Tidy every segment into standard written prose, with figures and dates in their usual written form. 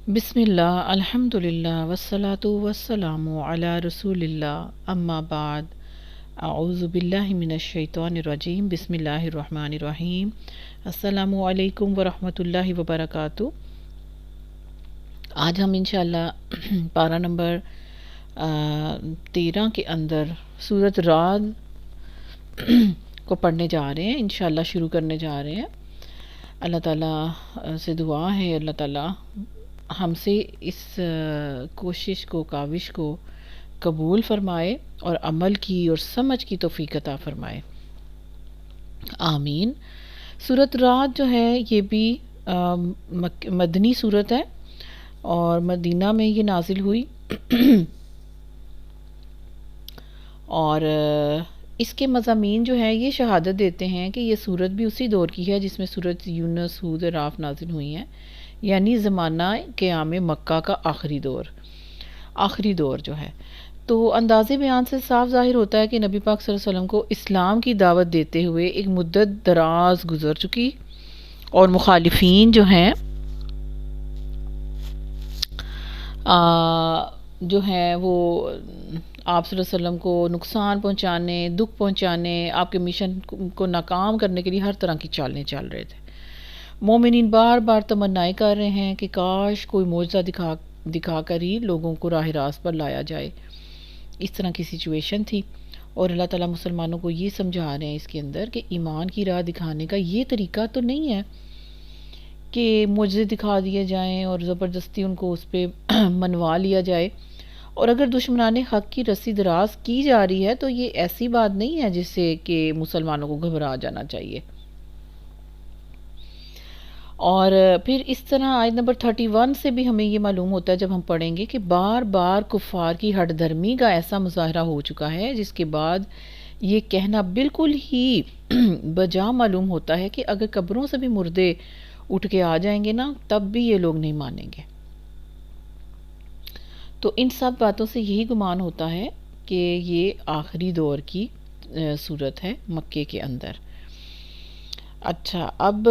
بسم اللہ الحمدللہ والصلاة والسلام علی رسول اللہ اما بعد اعوذ باللہ من الشیطان الرجیم بسم اللہ الرحمن الرحیم السلام علیکم ورحمۃ اللہ وبرکاتہ۔ آج ہم انشاءاللہ پارہ نمبر 13 کے اندر سورۃ رعد کو پڑھنے جا رہے ہیں، انشاءاللہ شروع کرنے جا رہے ہیں۔ اللہ تعالیٰ سے دعا ہے اللہ تعالیٰ ہم سے اس کوشش کو کاوش کو قبول فرمائے اور عمل کی اور سمجھ کی توفیق عطا فرمائے، آمین۔ سورۃ رعد جو ہے یہ بھی مدنی سورت ہے اور مدینہ میں یہ نازل ہوئی اور اس کے مضامین جو ہیں یہ شہادت دیتے ہیں کہ یہ سورت بھی اسی دور کی ہے جس میں سورۃ یونس، ہود، اعراف نازل ہوئی ہیں، یعنی زمانہ قیام مکہ کا آخری دور جو ہے۔ تو انداز بیان سے صاف ظاہر ہوتا ہے کہ نبی پاک صلی اللہ علیہ وسلم کو اسلام کی دعوت دیتے ہوئے ایک مدت دراز گزر چکی اور مخالفین جو ہیں جو ہیں وہ آپ صلی اللہ علیہ وسلم کو نقصان پہنچانے، دکھ پہنچانے، آپ کے مشن کو ناکام کرنے کے لیے ہر طرح کی چالیں چل رہے تھے۔ مومنین بار بار تمنائیں کر رہے ہیں کہ کاش کوئی معجزہ دکھا کر ہی لوگوں کو راہ راست پر لایا جائے، اس طرح کی سچویشن تھی۔ اور اللہ تعالیٰ مسلمانوں کو یہ سمجھا رہے ہیں اس کے اندر کہ ایمان کی راہ دکھانے کا یہ طریقہ تو نہیں ہے کہ معجزے دکھا دیے جائیں اور زبردستی ان کو اس پہ منوا لیا جائے، اور اگر دشمنان حق کی رسی دراز کی جا رہی ہے تو یہ ایسی بات نہیں ہے جس سے کہ مسلمانوں کو گھبرا جانا چاہیے۔ اور پھر اس طرح آیت نمبر 31 سے بھی ہمیں یہ معلوم ہوتا ہے جب ہم پڑھیں گے کہ بار بار کفار کی ہٹ دھرمی کا ایسا مظاہرہ ہو چکا ہے جس کے بعد یہ کہنا بالکل ہی بجا معلوم ہوتا ہے کہ اگر قبروں سے بھی مردے اٹھ کے آ جائیں گے نا تب بھی یہ لوگ نہیں مانیں گے۔ تو ان سب باتوں سے یہی گمان ہوتا ہے کہ یہ آخری دور کی صورت ہے مکے کے اندر۔ اچھا، اب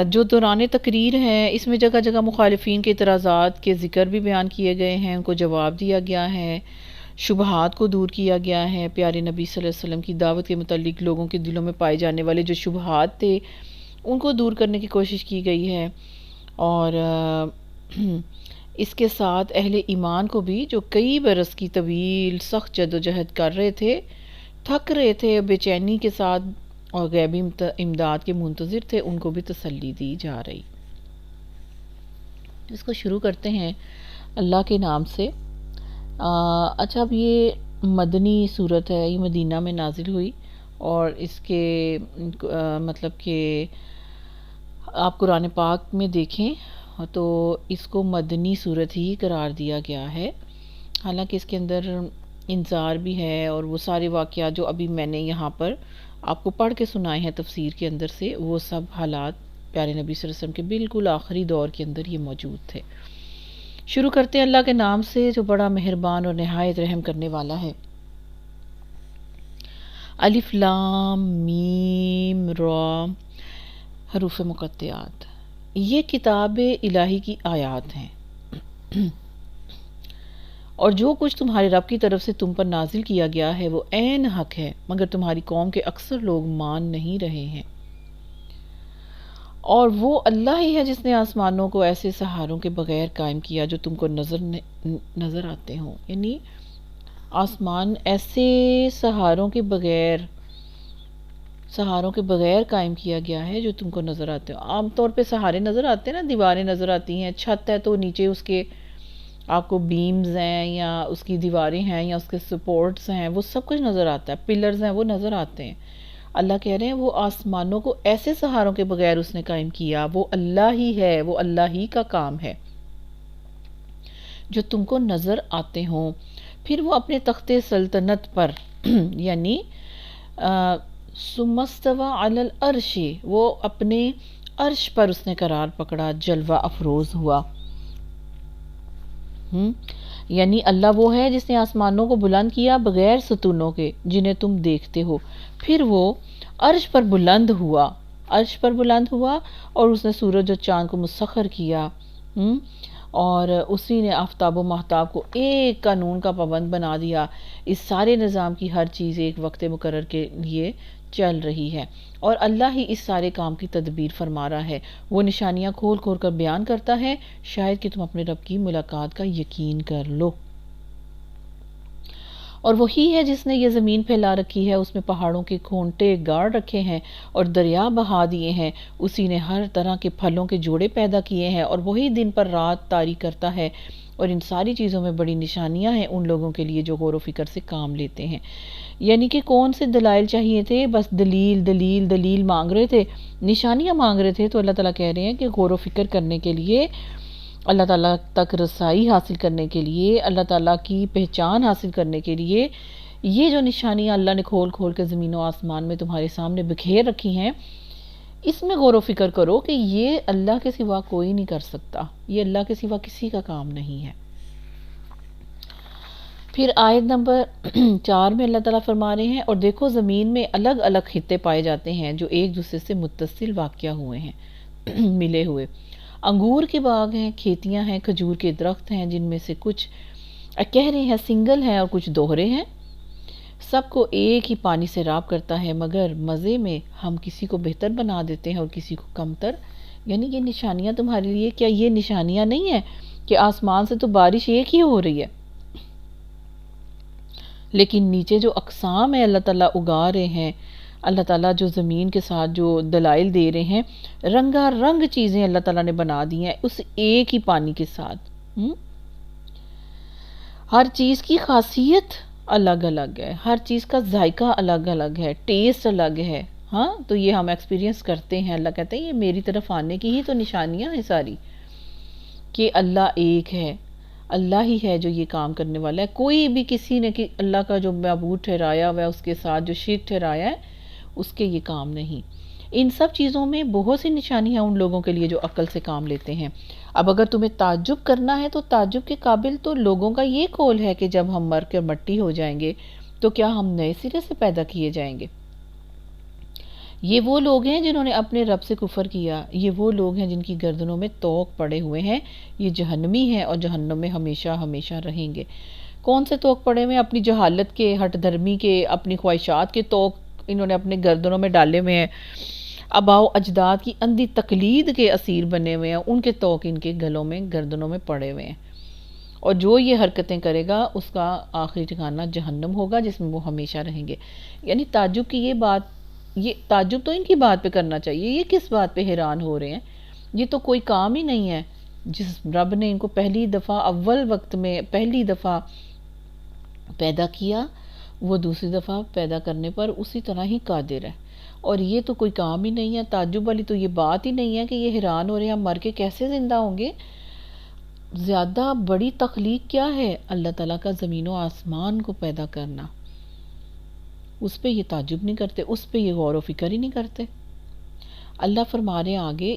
جو دوران تقریر ہے اس میں جگہ جگہ مخالفین کے اعتراضات کے ذکر بھی بیان کیے گئے ہیں، ان کو جواب دیا گیا ہے، شبہات کو دور کیا گیا ہے۔ پیارے نبی صلی اللہ علیہ وسلم کی دعوت کے متعلق لوگوں کے دلوں میں پائے جانے والے جو شبہات تھے ان کو دور کرنے کی کوشش کی گئی ہے، اور اس کے ساتھ اہل ایمان کو بھی جو کئی برس کی طویل سخت جدوجہد کر رہے تھے، تھک رہے تھے، بے چینی کے ساتھ اور غیبی امداد کے منتظر تھے، ان کو بھی تسلی دی جا رہی۔ اس کو شروع کرتے ہیں اللہ کے نام سے۔ اچھا، اب یہ مدنی صورت ہے، یہ مدینہ میں نازل ہوئی، اور اس کے مطلب کہ آپ قرآن پاک میں دیکھیں تو اس کو مدنی صورت ہی قرار دیا گیا ہے، حالانکہ اس کے اندر انذار بھی ہے، اور وہ سارے واقعات جو ابھی میں نے یہاں پر آپ کو پڑھ کے سنائے ہیں تفسیر کے اندر سے، وہ سب حالات پیارے نبی صلی اللہ علیہ وسلم کے بالکل آخری دور کے اندر یہ موجود تھے۔ شروع کرتے ہیں اللہ کے نام سے جو بڑا مہربان اور نہایت رحم کرنے والا ہے۔ الف لام میم را، حروف مقطعات، یہ کتاب الہی کی آیات ہیں، اور جو کچھ تمہارے رب کی طرف سے تم پر نازل کیا گیا ہے وہ عین حق ہے، مگر تمہاری قوم کے اکثر لوگ مان نہیں رہے ہیں۔ اور وہ اللہ ہی ہے جس نے آسمانوں کو ایسے سہاروں کے بغیر قائم کیا جو تم کو نظر آتے ہوں، یعنی آسمان ایسے سہاروں کے بغیر قائم کیا گیا ہے جو تم کو نظر آتے ہوں۔ عام طور پہ سہارے نظر آتے ہیں نا، دیواریں نظر آتی ہیں، چھت ہے تو نیچے اس کے آپ کو بیمز ہیں یا اس کی دیواریں ہیں یا اس کے سپورٹس ہیں، وہ سب کچھ نظر آتا ہے، پلرز ہیں وہ نظر آتے ہیں۔ اللہ کہہ رہے ہیں وہ آسمانوں کو ایسے سہاروں کے بغیر اس نے قائم کیا، وہ اللہ ہی ہے، وہ اللہ ہی کا کام ہے جو تم کو نظر آتے ہوں۔ پھر وہ اپنے تخت سلطنت پر یعنی ثم استوى علی العرش، وہ اپنے عرش پر اس نے قرار پکڑا، جلوہ افروز ہوا۔ یعنی اللہ وہ ہے جس نے آسمانوں کو بلند کیا بغیر ستونوں کے جنہیں تم دیکھتے ہو، پھر وہ عرش پر بلند ہوا عرش پر بلند ہوا، اور اس نے سورج اور چاند کو مسخر کیا، اور اسی نے آفتاب و مہتاب کو ایک قانون کا پابند بنا دیا۔ اس سارے نظام کی ہر چیز ایک وقت مقرر کے لیے چل رہی ہے، اور اللہ ہی اس سارے کام کی تدبیر فرما رہا ہے۔ وہ نشانیاں کھول کھول کر بیان کرتا ہے، شاید کہ تم اپنے رب کی ملاقات کا یقین کر لو۔ اور وہی ہے جس نے یہ زمین پھیلا رکھی ہے، اس میں پہاڑوں کے کھونٹے گاڑ رکھے ہیں اور دریا بہا دیے ہیں۔ اسی نے ہر طرح کے پھلوں کے جوڑے پیدا کیے ہیں، اور وہی دن پر رات طاری کرتا ہے۔ اور ان ساری چیزوں میں بڑی نشانیاں ہیں ان لوگوں کے لیے جو غور و فکر سے کام لیتے ہیں۔ یعنی کہ کون سے دلائل چاہیے تھے؟ بس دلیل دلیل دلیل مانگ رہے تھے، نشانیاں مانگ رہے تھے، تو اللہ تعالیٰ کہہ رہے ہیں کہ غور و فکر کرنے کے لیے، اللہ تعالیٰ تک رسائی حاصل کرنے کے لیے، اللہ تعالیٰ کی پہچان حاصل کرنے کے لیے، یہ جو نشانیاں اللہ نے کھول کھول کے زمین و آسمان میں تمہارے سامنے بکھیر رکھی ہیں، اس میں غور و فکر کرو کہ یہ اللہ کے سوا کوئی نہیں کر سکتا، یہ اللہ کے سوا کسی کا کام نہیں ہے۔ پھر آیت نمبر 4 میں اللہ تعالیٰ فرما رہے ہیں، اور دیکھو زمین میں الگ الگ خطے پائے جاتے ہیں جو ایک دوسرے سے متصل واقع ہوئے ہیں، ملے ہوئے۔ انگور کے باغ ہیں، کھیتیاں ہیں، کھجور کے درخت ہیں، جن میں سے کچھ کہہ رہے ہیں سنگل ہیں اور کچھ دوہرے ہیں۔ سب کو ایک ہی پانی سے راب کرتا ہے، مگر مزے میں ہم کسی کو بہتر بنا دیتے ہیں اور کسی کو کمتر۔ یعنی یہ نشانیاں تمہارے لیے، کیا یہ نشانیاں نہیں ہیں کہ آسمان سے تو بارش ایک ہی ہو رہی ہے، لیکن نیچے جو اقسام ہیں اللہ تعالیٰ اگا رہے ہیں، اللہ تعالیٰ جو زمین کے ساتھ جو دلائل دے رہے ہیں، رنگا رنگ چیزیں اللہ تعالیٰ نے بنا دی ہیں اس ایک ہی پانی کے ساتھ۔ ہر چیز کی خاصیت الگ الگ ہے، ہر چیز کا ذائقہ الگ الگ ہے، ٹیسٹ الگ ہے۔ ہاں، تو یہ ہم ایکسپیرینس کرتے ہیں۔ اللہ کہتے ہیں یہ میری طرف آنے کی ہی تو نشانیاں ہیں ساری، کہ اللہ ایک ہے، اللہ ہی ہے جو یہ کام کرنے والا ہے۔ کوئی بھی کسی نے کہ اللہ کا جو معبود ٹھہرایا ہوا ہے، اس کے ساتھ جو شرک ٹھہرایا ہے، اس کے یہ کام نہیں۔ ان سب چیزوں میں بہت سی نشانیاں ان لوگوں کے لیے جو عقل سے کام لیتے ہیں۔ اب اگر تمہیں تعجب کرنا ہے تو تعجب کے قابل تو لوگوں کا یہ قول ہے کہ جب ہم مر کر مٹی ہو جائیں گے تو کیا ہم نئے سرے سے پیدا کیے جائیں گے؟ یہ وہ لوگ ہیں جنہوں نے اپنے رب سے کفر کیا، یہ وہ لوگ ہیں جن کی گردنوں میں توق پڑے ہوئے ہیں، یہ جہنمی ہیں اور جہنم میں ہمیشہ ہمیشہ رہیں گے۔ کون سے توق پڑے ہوئے ہیں؟ اپنی جہالت کے، ہٹ دھرمی کے، اپنی خواہشات کے توق انہوں نے اپنے گردنوں میں ڈالے ہوئے ہیں، آباؤ اجداد کی اندھی تقلید کے اسیر بنے ہوئے ہیں، ان کے توق ان کے گلوں میں، گردنوں میں پڑے ہوئے ہیں۔ اور جو یہ حرکتیں کرے گا اس کا آخری ٹھکانہ جہنم ہوگا جس میں وہ ہمیشہ رہیں گے۔ یعنی تعجب کی یہ بات، یہ تعجب تو ان کی بات پہ کرنا چاہیے، یہ کس بات پہ حیران ہو رہے ہیں؟ یہ تو کوئی کام ہی نہیں ہے۔ جس رب نے ان کو پہلی دفعہ اول وقت میں پہلی دفعہ پیدا کیا، وہ دوسری دفعہ پیدا کرنے پر اسی طرح ہی قادر ہے، اور یہ تو کوئی کام ہی نہیں ہے۔ تعجب والی تو یہ بات ہی نہیں ہے کہ یہ حیران ہو رہے ہیں ہم مر کے کیسے زندہ ہوں گے۔ زیادہ بڑی تخلیق کیا ہے؟ اللہ تعالیٰ کا زمین و آسمان کو پیدا کرنا، اس پہ یہ تعجب نہیں کرتے، اس پہ یہ غور و فکر ہی نہیں کرتے۔ اللہ فرما رہے ہیں آگے،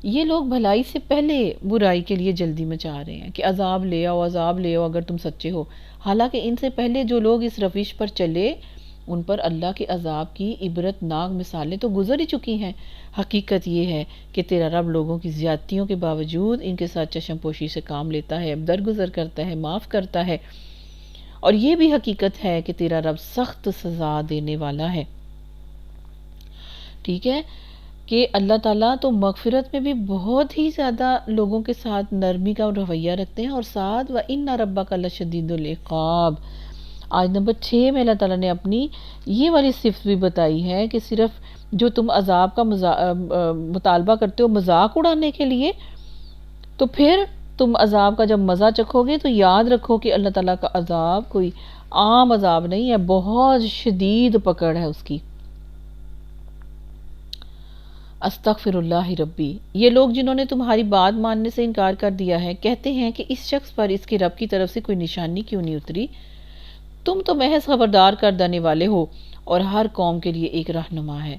یہ لوگ بھلائی سے پہلے برائی کے لیے جلدی مچا رہے ہیں کہ عذاب لے آؤ، عذاب لے آؤ اگر تم سچے ہو۔ حالانکہ ان سے پہلے جو لوگ اس روش پر چلے ان پر اللہ کے عذاب کی عبرت ناک مثالیں تو گزر ہی چکی ہیں۔ حقیقت یہ ہے کہ تیرا رب لوگوں کی زیادتیوں کے باوجود ان کے ساتھ چشم پوشی سے کام لیتا ہے، درگزر کرتا ہے، معاف کرتا ہے، اور یہ بھی حقیقت ہے کہ تیرا رب سخت سزا دینے والا ہے۔ ٹھیک ہے کہ اللہ تعالیٰ تو مغفرت میں بھی بہت ہی زیادہ لوگوں کے ساتھ نرمی کا رویہ رکھتے ہیں، اور ساتھ وَإِنَّ رَبَّكَ لَشَدِيدُ الْعِقَابِ، آیت نمبر 6 میں اللہ تعالیٰ نے اپنی یہ والی صفت بھی بتائی ہے کہ صرف جو تم عذاب کا مطالبہ کرتے ہو مذاق اڑانے کے لیے، تو پھر تم عذاب کا جب مزہ چکھو گے تو یاد رکھو کہ اللہ تعالیٰ کا عذاب کوئی عام عذاب نہیں ہے، بہت شدید پکڑ ہے اس کی۔ استغفر اللہ ربی، یہ لوگ جنہوں نے تمہاری بات ماننے سے انکار کر دیا ہے کہتے ہیں کہ اس شخص پر اس کے رب کی طرف سے کوئی نشانی کیوں نہیں اتری؟ تم تو محض خبردار کر دینے والے ہو اور ہر قوم کے لیے ایک رہنما ہے۔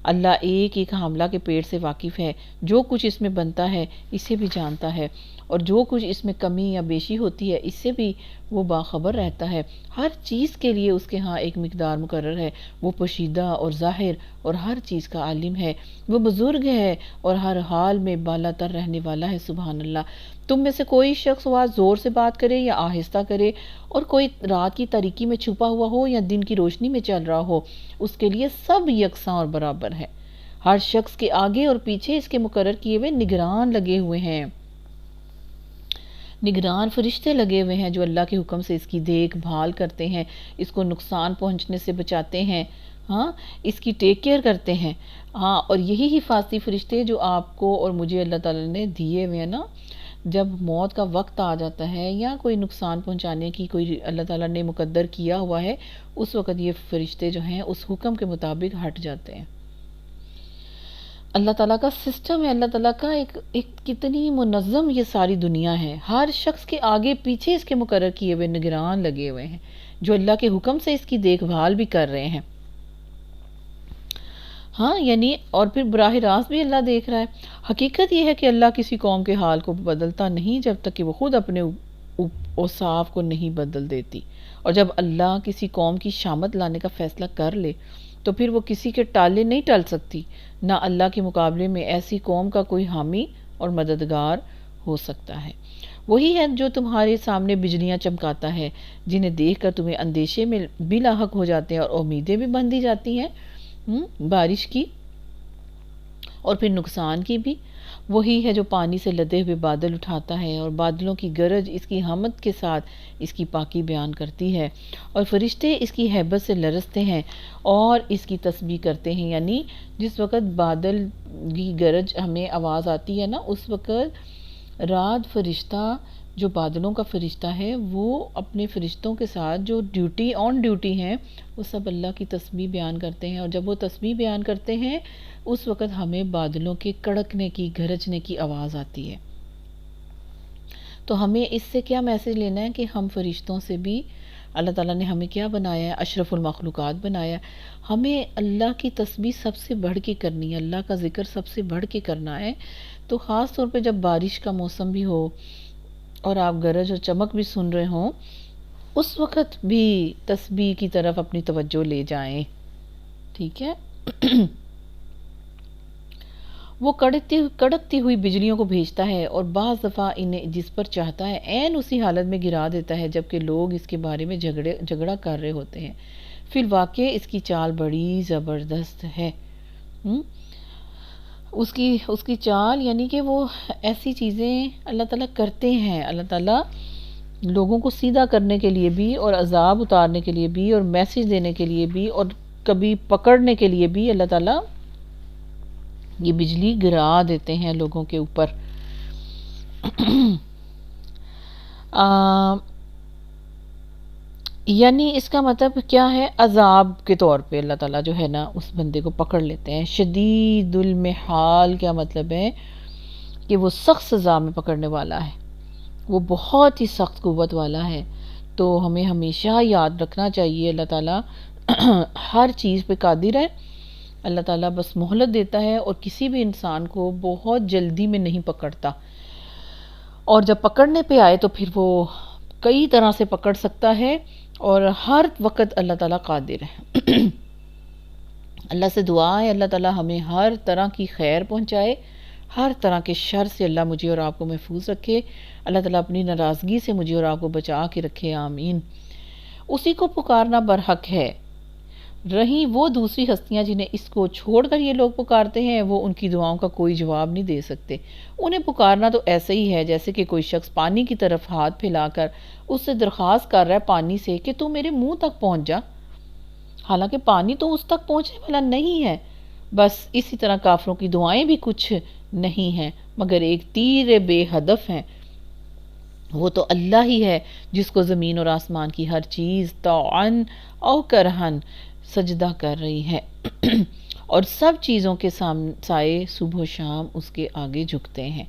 اللہ ایک ایک حاملہ کے پیٹ سے واقف ہے، جو کچھ اس میں بنتا ہے اسے بھی جانتا ہے، اور جو کچھ اس میں کمی یا بیشی ہوتی ہے اس سے بھی وہ باخبر رہتا ہے۔ ہر چیز کے لیے اس کے ہاں ایک مقدار مقرر ہے، وہ پوشیدہ اور ظاہر اور ہر چیز کا عالم ہے، وہ بزرگ ہے اور ہر حال میں بالا تر رہنے والا ہے۔ سبحان اللہ۔ تم میں سے کوئی شخص آواز زور سے بات کرے یا آہستہ کرے، اور کوئی رات کی تاریکی میں چھپا ہوا ہو یا دن کی روشنی میں چل رہا ہو، اس کے لیے سب یکساں اور برابر ہے۔ ہر شخص کے آگے اور پیچھے اس کے مقرر کیے ہوئے نگران لگے ہوئے ہیں، نگران فرشتے لگے ہوئے ہیں جو اللہ کے حکم سے اس کی دیکھ بھال کرتے ہیں، اس کو نقصان پہنچنے سے بچاتے ہیں، ہاں اس کی ٹیک کیئر کرتے ہیں۔ ہاں، اور یہی حفاظتی فرشتے جو آپ کو اور مجھے اللہ تعالیٰ نے دیے ہوئے ہیں نا، جب موت کا وقت آ جاتا ہے یا کوئی نقصان پہنچانے کی کوئی اللہ تعالیٰ نے مقدر کیا ہوا ہے، اس وقت یہ فرشتے جو ہیں اس حکم کے مطابق ہٹ جاتے ہیں۔ اللہ تعالیٰ کا سسٹم ہے، اللہ تعالیٰ کا ایک کتنی منظم یہ ساری دنیا ہے۔ ہر شخص کے آگے پیچھے اس کے مقرر کیے ہوئے نگران لگے ہوئے ہیں جو اللہ کے حکم سے اس کی دیکھ بھال بھی کر رہے ہیں۔ ہاں یعنی اور پھر براہ راست بھی اللہ دیکھ رہا ہے۔ حقیقت یہ ہے کہ اللہ کسی قوم کے حال کو بدلتا نہیں جب تک کہ وہ خود اپنے اوصاف کو نہیں بدل دیتی، اور جب اللہ کسی قوم کی شامت لانے کا فیصلہ کر لے تو پھر وہ کسی کے ٹالے نہیں ٹل سکتی، نہ اللہ کے مقابلے میں ایسی قوم کا کوئی حامی اور مددگار ہو سکتا ہے۔ وہی ہے جو تمہارے سامنے بجلیاں چمکاتا ہے، جنہیں دیکھ کر تمہیں اندیشے میں بھی لاحق ہو جاتے ہیں اور امیدیں بھی بندھی جاتی ہیں، بارش کی اور پھر نقصان کی بھی۔ وہی ہے جو پانی سے لدے ہوئے بادل اٹھاتا ہے اور بادلوں کی گرج اس کی حمد کے ساتھ اس کی پاکی بیان کرتی ہے، اور فرشتے اس کی ہیبت سے لرزتے ہیں اور اس کی تسبیح کرتے ہیں۔ یعنی جس وقت بادل کی گرج ہمیں آواز آتی ہے نا، اس وقت رعد فرشتہ جو بادلوں کا فرشتہ ہے وہ اپنے فرشتوں کے ساتھ جو آن ڈیوٹی ہیں وہ سب اللہ کی تسبیح بیان کرتے ہیں، اور جب وہ تسبیح بیان کرتے ہیں اس وقت ہمیں بادلوں کے کڑکنے کی گرجنے کی آواز آتی ہے۔ تو ہمیں اس سے کیا میسج لینا ہے کہ ہم فرشتوں سے بھی، اللہ تعالیٰ نے ہمیں کیا بنایا ہے؟ اشرف المخلوقات بنایا ہے۔ ہمیں اللہ کی تسبیح سب سے بڑھ کے کرنی ہے، اللہ کا ذکر سب سے بڑھ کے کرنا ہے۔ تو خاص طور پہ جب بارش کا موسم بھی ہو اور آپ گرج اور چمک بھی سن رہے ہوں، اس وقت بھی تسبیح کی طرف اپنی توجہ لے جائیں، ٹھیک ہے؟ وہ کڑکتی ہوئی بجلیوں کو بھیجتا ہے اور بعض دفعہ انہیں جس پر چاہتا ہے عین اسی حالت میں گرا دیتا ہے جبکہ لوگ اس کے بارے میں جھگڑا کر رہے ہوتے ہیں۔ فی الواقع اس کی چال بڑی زبردست ہے۔ اس کی چال یعنی کہ وہ ایسی چیزیں اللہ تعالیٰ کرتے ہیں، اللہ تعالیٰ لوگوں کو سیدھا کرنے کے لیے بھی اور عذاب اتارنے کے لیے بھی اور میسج دینے کے لیے بھی اور کبھی پکڑنے کے لیے بھی اللہ تعالیٰ یہ بجلی گرا دیتے ہیں لوگوں کے اوپر۔ یعنی اس کا مطلب کیا ہے؟ عذاب کے طور پہ اللہ تعالیٰ جو ہے نا اس بندے کو پکڑ لیتے ہیں۔ شدید المحال کیا مطلب ہے؟ کہ وہ سخت سزا میں پکڑنے والا ہے، وہ بہت ہی سخت قوت والا ہے۔ تو ہمیں ہمیشہ یاد رکھنا چاہیے اللہ تعالیٰ ہر چیز پہ قادر ہے۔ اللہ تعالیٰ بس مہلت دیتا ہے اور کسی بھی انسان کو بہت جلدی میں نہیں پکڑتا، اور جب پکڑنے پہ آئے تو پھر وہ کئی طرح سے پکڑ سکتا ہے، اور ہر وقت اللہ تعالیٰ قادر ہے۔ اللہ سے دعا ہے اللہ تعالیٰ ہمیں ہر طرح کی خیر پہنچائے، ہر طرح کے شر سے اللہ مجھے اور آپ کو محفوظ رکھے، اللہ تعالیٰ اپنی ناراضگی سے مجھے اور آپ کو بچا کے رکھے، آمین۔ اسی کو پکارنا برحق ہے۔ رہیں وہ دوسری ہستیاں جنہیں اس کو چھوڑ کر یہ لوگ پکارتے ہیں، وہ ان کی دعاؤں کا کوئی جواب نہیں دے سکتے۔ انہیں پکارنا تو ایسے ہی ہے جیسے کہ کوئی شخص پانی کی طرف ہاتھ پھیلا کر اس سے درخواست کر رہا ہے پانی سے کہ تو میرے منہ تک پہنچ جا، حالانکہ پانی تو اس تک پہنچنے والا نہیں ہے۔ بس اسی طرح کافروں کی دعائیں بھی کچھ نہیں ہیں مگر ایک تیر بے ہدف ہیں۔ وہ تو اللہ ہی ہے جس کو زمین اور آسمان کی ہر چیز طوعاً او کرہن سجدہ کر رہی ہے، اور سب چیزوں کے سائے صبح و شام اس کے آگے جھکتے ہیں۔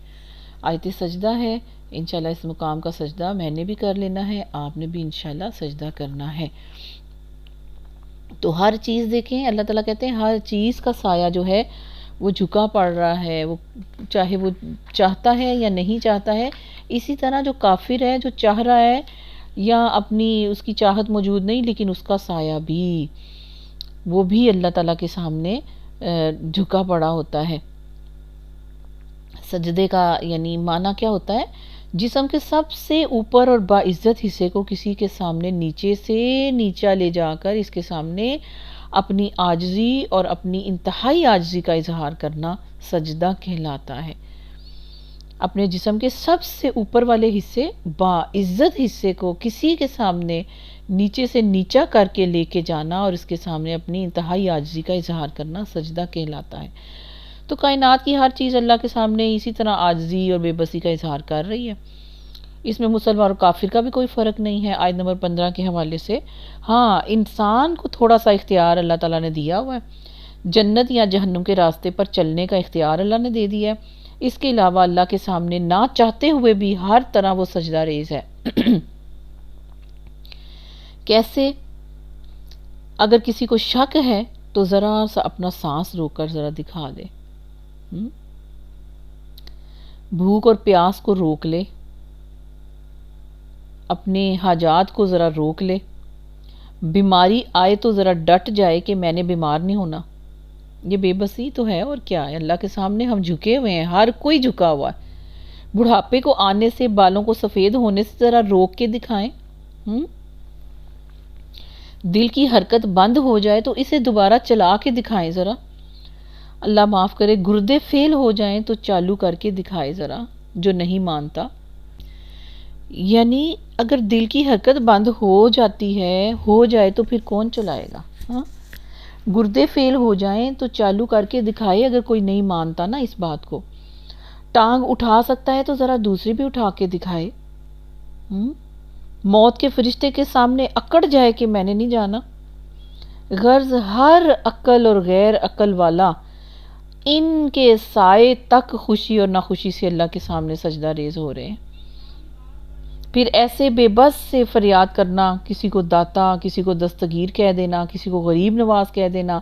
آیت سجدہ ہے، انشاءاللہ اس مقام کا سجدہ میں نے بھی کر لینا ہے، آپ نے بھی انشاءاللہ سجدہ کرنا ہے۔ تو ہر چیز دیکھیں، اللہ تعالیٰ کہتے ہیں ہر چیز کا سایہ جو ہے وہ جھکا پڑ رہا ہے، وہ چاہے وہ چاہتا ہے یا نہیں چاہتا ہے. اسی طرح جو کافر ہے، جو چاہ رہا ہے یا اپنی اس کی چاہت موجود نہیں لیکن اس کا سایہ بھی، وہ بھی اللہ تعالیٰ کے سامنے جھکا پڑا ہوتا ہے. سجدے کا یعنی معنی کیا ہوتا ہے؟ جسم کے سب سے اوپر اور باعزت حصے کو کسی کے سامنے نیچے سے نیچا لے جا کر اس کے سامنے اپنی عاجزی اور اپنی انتہائی عاجزی کا اظہار کرنا سجدہ کہلاتا ہے. اپنے جسم کے سب سے اوپر والے حصے، باعزت حصے کو کسی کے سامنے نیچے سے نیچا کر کے لے کے جانا اور اس کے سامنے اپنی انتہائی عاجزی کا اظہار کرنا سجدہ کہلاتا ہے. تو کائنات کی ہر چیز اللہ کے سامنے اسی طرح عاجزی اور بے بسی کا اظہار کر رہی ہے. اس میں مسلمان اور کافر کا بھی کوئی فرق نہیں ہے. آیت نمبر 15 کے حوالے سے ہاں انسان کو تھوڑا سا اختیار اللہ تعالیٰ نے دیا ہوا ہے. جنت یا جہنم کے راستے پر چلنے کا اختیار اللہ نے دے دیا ہے. اس کے علاوہ اللہ کے سامنے نہ چاہتے ہوئے بھی ہر طرح وہ سجدہ ریز ہے. کیسے؟ اگر کسی کو شک ہے تو ذرا سا اپنا سانس روک کر ذرا دکھا دے. بھوک اور پیاس کو روک لے، اپنے حاجات کو ذرا روک لے. بیماری آئے تو ذرا ڈٹ جائے کہ میں نے بیمار نہیں ہونا. یہ بے بسی تو ہے اور کیا ہے. اللہ کے سامنے ہم جھکے ہوئے ہیں، ہر کوئی جھکا ہوا ہے. بڑھاپے کو آنے سے، بالوں کو سفید ہونے سے ذرا روک کے دکھائیں. دل کی حرکت بند ہو جائے تو اسے دوبارہ چلا کے دکھائیں ذرا. اللہ معاف کرے گردے فیل ہو جائیں تو چالو کر کے دکھائے ذرا جو نہیں مانتا. یعنی اگر دل کی حرکت بند ہو جاتی ہے، ہو جائے تو پھر کون چلائے گا؟ گردے فیل ہو جائیں تو چالو کر کے دکھائے اگر کوئی نہیں مانتا نا اس بات کو. ٹانگ اٹھا سکتا ہے تو ذرا دوسری بھی اٹھا کے دکھائے. موت کے فرشتے کے سامنے اکڑ جائے کہ میں نے نہیں جانا. غرض ہر عقل اور غیر عقل والا ان کے سائے تک خوشی اور ناخوشی سے اللہ کے سامنے سجدہ ریز ہو رہے ہیں. پھر ایسے بے بس سے فریاد کرنا، کسی کو داتا، کسی کو دستگیر کہہ دینا، کسی کو غریب نواز کہہ دینا،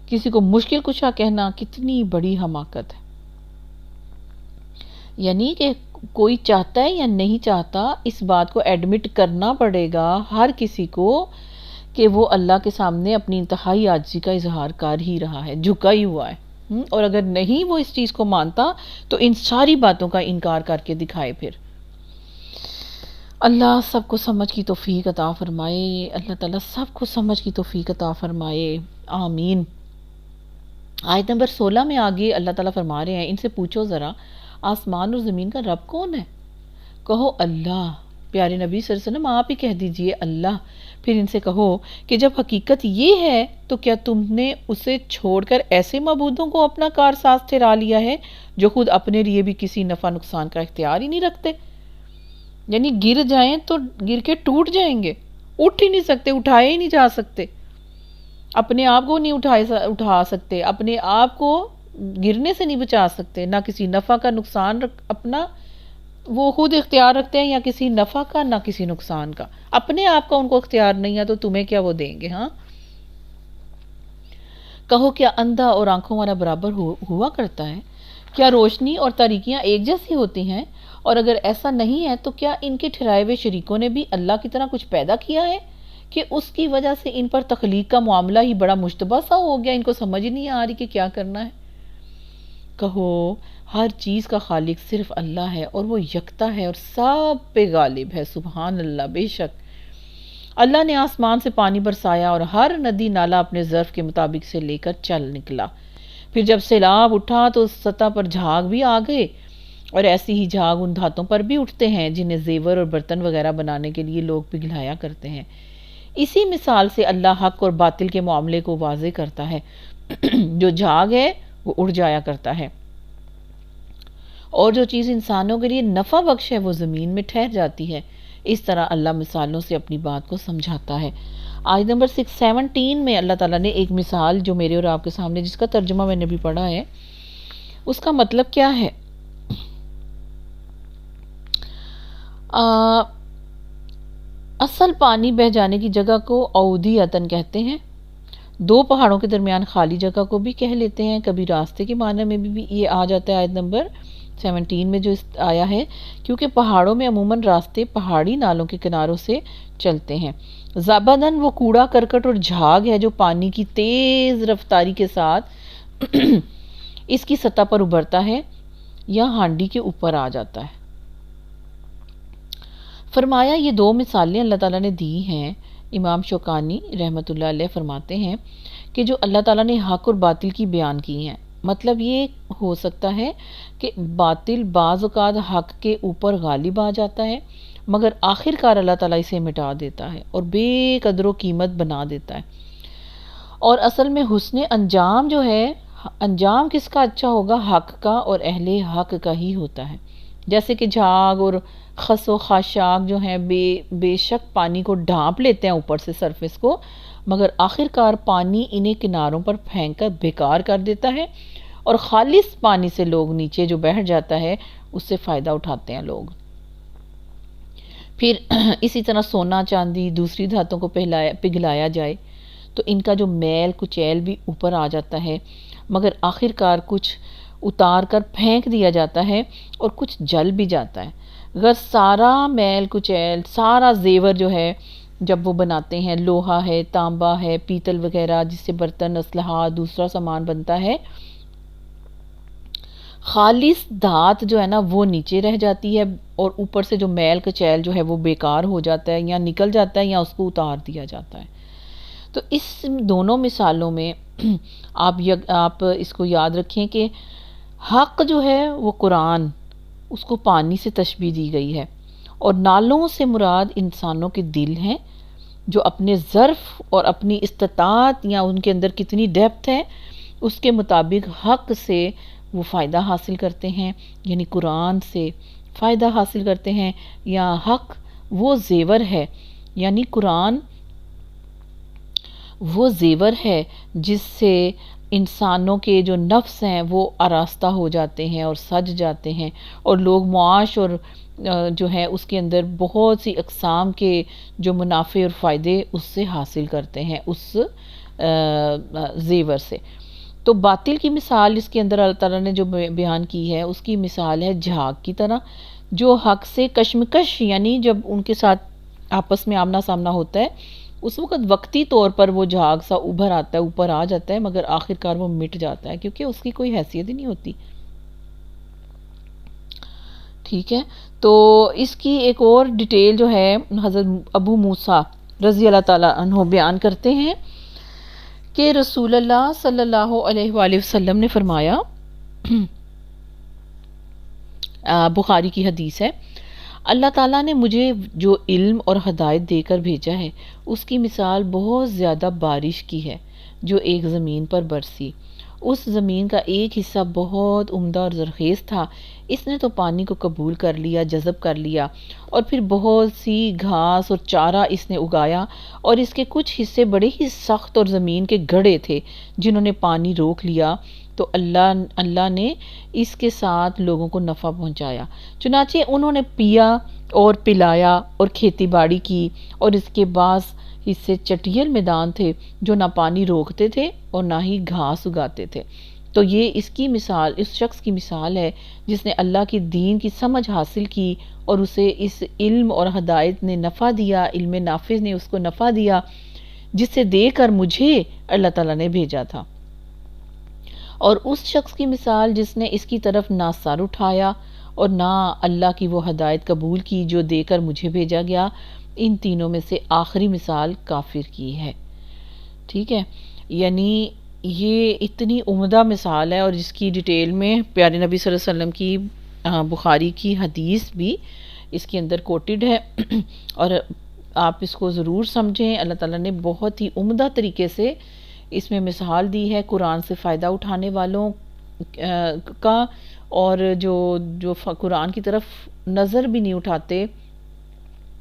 کسی کو مشکل کشا کہنا، کتنی بڑی حماقت ہے. یعنی کہ کوئی چاہتا ہے یا نہیں چاہتا اس بات کو ایڈمٹ کرنا پڑے گا ہر کسی کو کہ وہ اللہ کے سامنے اپنی انتہائی عاجزی کا اظہار کر ہی رہا ہے، جھکا ہی ہوا ہے. اور اگر نہیں وہ اس چیز کو مانتا تو ان ساری باتوں کا انکار کر کے دکھائے. پھر اللہ سب کو سمجھ کی توفیق عطا فرمائے. اللہ تعالیٰ سب کو سمجھ کی توفیق عطا فرمائے. آمین. آیت نمبر 16 میں آگے اللہ تعالیٰ فرما رہے ہیں ان سے پوچھو ذرا آسمان اور زمین کا رب کون ہے؟ کہو اللہ. پیارے نبی صلی اللہ علیہ وسلم آپ ہی کہہ دیجئے اللہ. پھر ان سے کہو کہ جب حقیقت یہ ہے تو کیا تم نے اسے چھوڑ کر ایسے معبودوں کو اپنا کارساز ٹھہرا لیا ہے جو خود اپنے لیے بھی کسی نفع نقصان کا اختیار ہی نہیں رکھتے؟ یعنی گر جائیں تو گر کے ٹوٹ جائیں گے، اٹھ ہی نہیں سکتے، اٹھائے ہی نہیں جا سکتے، اپنے آپ کو نہیں اٹھا سکتے، اپنے آپ کو گرنے سے نہیں بچا سکتے، نہ کسی نفع کا نقصان اپنا وہ خود اختیار رکھتے ہیں، یا کسی نفع کا نہ کسی نقصان کا. اپنے آپ کا ان کو اختیار نہیں ہے تو تمہیں کیا وہ دیں گے؟ کہو کیا اندھا اور آنکھوں والا برابر ہوا کرتا ہے؟ کیا روشنی اور تاریکیاں ایک جیسی ہوتی ہیں؟ اور اگر ایسا نہیں ہے تو کیا ان کے ٹھہرائے ہوئے شریکوں نے بھی اللہ کی طرح کچھ پیدا کیا ہے کہ اس کی وجہ سے ان پر تخلیق کا معاملہ ہی بڑا مشتبہ سا ہو گیا، ان کو سمجھ نہیں آ رہی کہ کیا کرنا ہے. کہو ہر چیز کا خالق صرف اللہ ہے اور وہ یکتا ہے اور سب پہ غالب ہے. سبحان اللہ. بے شک اللہ نے آسمان سے پانی برسایا اور ہر ندی نالا اپنے ظرف کے مطابق سے لے کر چل نکلا. پھر جب سیلاب اٹھا تو سطح پر جھاگ بھی آ گئے، اور ایسی ہی جھاگ ان دھاتوں پر بھی اٹھتے ہیں جنہیں زیور اور برتن وغیرہ بنانے کے لیے لوگ پگھلایا کرتے ہیں. اسی مثال سے اللہ حق اور باطل کے معاملے کو واضح کرتا ہے. جو جھاگ ہے وہ اڑ جایا کرتا ہے، اور جو چیز انسانوں کے لیے نفع بخش ہے وہ زمین میں ٹھہر جاتی ہے. اس طرح اللہ مثالوں سے اپنی بات کو سمجھاتا ہے. آیت نمبر 17 میں اللہ تعالیٰ نے ایک مثال جو میرے اور آپ کے سامنے، جس کا ترجمہ میں نے بھی پڑھا ہے، اس کا مطلب کیا ہے؟ اصل پانی بہ جانے کی جگہ کو اودیتن کہتے ہیں. دو پہاڑوں کے درمیان خالی جگہ کو بھی کہہ لیتے ہیں، کبھی راستے کے معنی میں بھی یہ آ جاتا ہے آیت نمبر 17 میں جو آیا ہے، کیونکہ پہاڑوں میں عموماً راستے پہاڑی نالوں کے کناروں سے چلتے ہیں۔ زبدن وہ کوڑا کرکٹ اور جھاگ ہے جو پانی کی تیز رفتاری کے ساتھ اس کی سطح پر ابھرتا ہے یا ہانڈی کے اوپر آ جاتا ہے۔ فرمایا یہ دو مثالیں اللہ تعالیٰ نے دی ہیں۔ امام شوکانی رحمۃ اللہ علیہ فرماتے ہیں کہ جو اللہ تعالیٰ نے حق اور باطل کی بیان کی ہیں، مطلب یہ ہو سکتا ہے کہ باطل بعض اوقات حق کے اوپر غالب آ جاتا ہے، مگر آخر کار اللہ تعالیٰ اسے مٹا دیتا ہے اور بے قدر و قیمت بنا دیتا ہے۔ اور اصل میں حسن انجام جو ہے، انجام کس کا اچھا ہوگا؟ حق کا اور اہل حق کا ہی ہوتا ہے۔ جیسے کہ جھاگ اور خس و خاشاک جو ہیں بے شک پانی کو ڈھانپ لیتے ہیں اوپر سے سرفیس کو، مگر آخر کار پانی انہیں کناروں پر پھینک کر بیکار کر دیتا ہے، اور خالص پانی سے لوگ نیچے جو بیٹھ جاتا ہے اس سے فائدہ اٹھاتے ہیں لوگ۔ پھر اسی طرح سونا چاندی دوسری دھاتوں کو پگھلایا جائے تو ان کا جو میل کچیل بھی اوپر آ جاتا ہے، مگر آخر کار کچھ اتار کر پھینک دیا جاتا ہے اور کچھ جل بھی جاتا ہے۔ اگر سارا میل کچیل، سارا زیور جو ہے جب وہ بناتے ہیں، لوہا ہے، تانبا ہے، پیتل وغیرہ جس سے برتن، اسلحہ، دوسرا سامان بنتا ہے، خالص دھات جو ہے نا وہ نیچے رہ جاتی ہے، اور اوپر سے جو میل کچیل جو ہے وہ بیکار ہو جاتا ہے یا نکل جاتا ہے یا اس کو اتار دیا جاتا ہے۔ تو اس دونوں مثالوں میں آپ اس کو یاد رکھیں کہ حق جو ہے وہ قرآن، اس کو پانی سے تشبیہ دی گئی ہے، اور نالوں سے مراد انسانوں کے دل ہیں جو اپنے ظرف اور اپنی استطاعت یا ان کے اندر کتنی ڈیپتھ ہے اس کے مطابق حق سے وہ فائدہ حاصل کرتے ہیں، یعنی قرآن سے فائدہ حاصل کرتے ہیں، یا حق وہ زیور ہے، یعنی قرآن وہ زیور ہے جس سے انسانوں کے جو نفس ہیں وہ آراستہ ہو جاتے ہیں اور سج جاتے ہیں، اور لوگ معاش اور جو ہے اس کے اندر بہت سی اقسام کے جو منافع اور فائدے اس سے حاصل کرتے ہیں، اس زیور سے۔ تو باطل کی مثال اس کے اندر اللہ تعالیٰ نے جو بیان کی ہے اس کی مثال ہے جھاگ کی طرح، جو حق سے کشمکش، یعنی جب ان کے ساتھ آپس میں آمنا سامنا ہوتا ہے اس وقت وقتی طور پر وہ جھاگ سا ابھر آتا ہے، اوپر آ جاتا ہے، مگر آخر کار وہ مٹ جاتا ہے کیونکہ اس کی کوئی حیثیت ہی نہیں ہوتی۔ ٹھیک ہے، تو اس کی ایک اور ڈیٹیل جو ہے حضرت ابو موسیٰ رضی اللہ تعالیٰ عنہ بیان کرتے ہیں کہ رسول اللہ صلی اللہ علیہ وآلہ وسلم نے فرمایا، بخاری کی حدیث ہے، اللہ تعالیٰ نے مجھے جو علم اور ہدایت دے کر بھیجا ہے اس کی مثال بہت زیادہ بارش کی ہے جو ایک زمین پر برسی۔ اس زمین کا ایک حصہ بہت عمدہ اور زرخیز تھا، اس نے تو پانی کو قبول کر لیا، جذب کر لیا، اور پھر بہت سی گھاس اور چارہ اس نے اگایا، اور اس کے کچھ حصے بڑے ہی سخت اور زمین کے گڑھے تھے جنہوں نے پانی روک لیا، تو اللہ نے اس کے ساتھ لوگوں کو نفع پہنچایا، چنانچہ انہوں نے پیا اور پلایا اور کھیتی باڑی کی، اور اس کے بعض حصے چٹیل میدان تھے جو نہ پانی روکتے تھے اور نہ ہی گھاس اگاتے تھے۔ تو یہ اس کی مثال، اس شخص کی مثال ہے جس نے اللہ کی دین کی سمجھ حاصل کی اور اسے اس علم اور ہدایت نے نفع دیا، علم نافذ نے اس کو نفع دیا جس سے دے کر مجھے اللہ تعالیٰ نے بھیجا تھا، اور اس شخص کی مثال جس نے اس کی طرف نہ سر اٹھایا اور نہ اللہ کی وہ ہدایت قبول کی جو دے کر مجھے بھیجا گیا۔ ان تینوں میں سے آخری مثال کافر کی ہے۔ ٹھیک ہے، یعنی یہ اتنی عمدہ مثال ہے، اور جس کی ڈیٹیل میں پیارے نبی صلی اللہ علیہ وسلم کی بخاری کی حدیث بھی اس کے اندر کوٹڈ ہے، اور آپ اس کو ضرور سمجھیں۔ اللہ تعالیٰ نے بہت ہی عمدہ طریقے سے اس میں مثال دی ہے قرآن سے فائدہ اٹھانے والوں کا، اور جو قرآن کی طرف نظر بھی نہیں اٹھاتے،